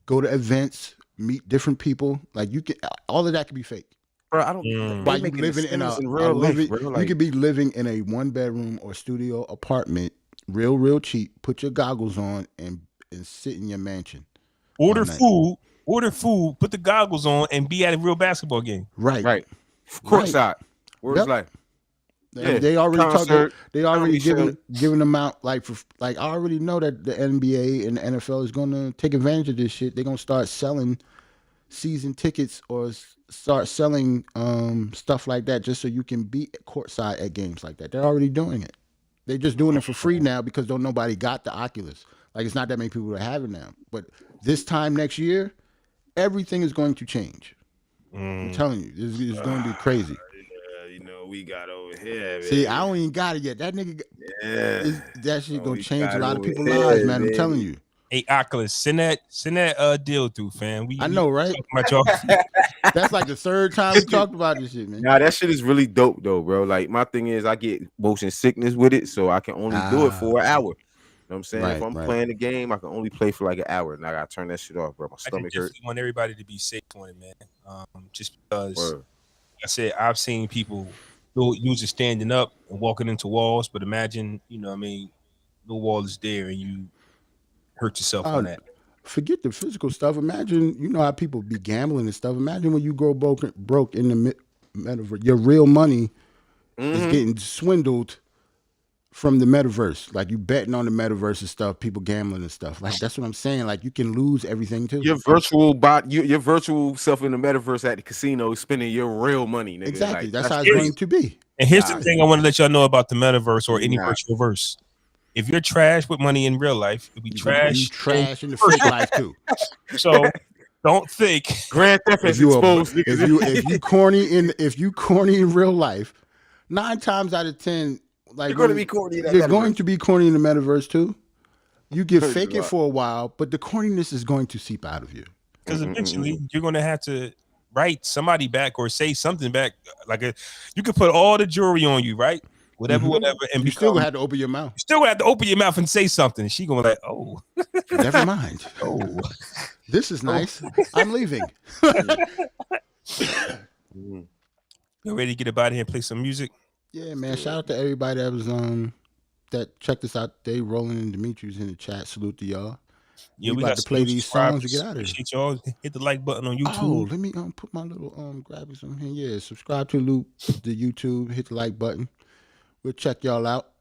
go to events, meet different people. Like you can, all of that can be fake. Bro, I don't Mm. By they you making living the in Sims a real life, living, bro. you Like, could be living in a 1-bedroom or studio apartment, real cheap. Put your goggles on and sit in your mansion. Order all night. food, put the goggles on, and be at a real basketball game. Right. right. Courtside. Where it's Yep. like They already concert, They already comedy giving them out I already know that the NBA and the NFL is going to take advantage of this shit. They're going to start selling season tickets or start selling stuff like that just so you can be courtside at games like that. They're already doing it. They're just doing it for free now because nobody got the Oculus. Like it's not that many people that have it now. But this time next year, everything is going to change. I'm telling you, it's going to be crazy. you know, we got over here. See, I don't even got it yet. That nigga, that shit gonna we change got a lot of over people's here, lives, man. I'm baby. telling you. Hey, Oculus, send that deal through, fam. I know, right? About y'all. That's like the 3rd time we talked about this shit, man. Nah, that shit is really dope though, bro. Like my thing is I get motion sickness with it, so I can only do it for an hour. You know what I'm saying? If I'm playing the game, I can only play for like an hour, and I gotta turn that shit off, bro. My I stomach hurt. just want everybody to be safe on it, man. Just because, Word. like I said, I've seen people use it standing up and walking into walls, but imagine, no wall is there and you hurt yourself on that. Forget the physical stuff. Imagine, you know how people be gambling and stuff. Imagine when you go broke in the metaverse. Your real money is getting swindled from the metaverse. Like you betting on the metaverse and stuff, people gambling and stuff. Like that's what I'm saying. Like you can lose everything too. Your virtual your virtual self in the metaverse at the casino is spending your real money, nigga. Exactly. Like, that's how it's going to be. And here's the thing I want to let y'all know about the metaverse or any Nah. virtual verse. If you're trash with money in real life, you'll be trash. You trash in the fake life too. So don't think Grand Theft If is you exposed. if you corny in real life, 9 times out of 10, like You're going to be corny. you're going to be corny in the metaverse too. You get Heard fake you it for a while, but the corniness is going to seep out of you. because eventually you're going to have to write somebody back or say something back. You could put all the jewelry on you, right? Whatever, and You still had to open your mouth. You still have to open your mouth and say something. She gonna like, oh, Never mind. oh. This is nice. I'm leaving. You ready to get about here and play some music? Yeah, man. Shout out to everybody that was that checked us out today. Roland and Demetrius in the chat. Salute to y'all. Yeah, we got about to play these songs to get out of here. Appreciate y'all. Hit the like button on YouTube. Oh, let me put my little graphics on here. Yeah, subscribe to the YouTube. Hit the like button. We'll check y'all out.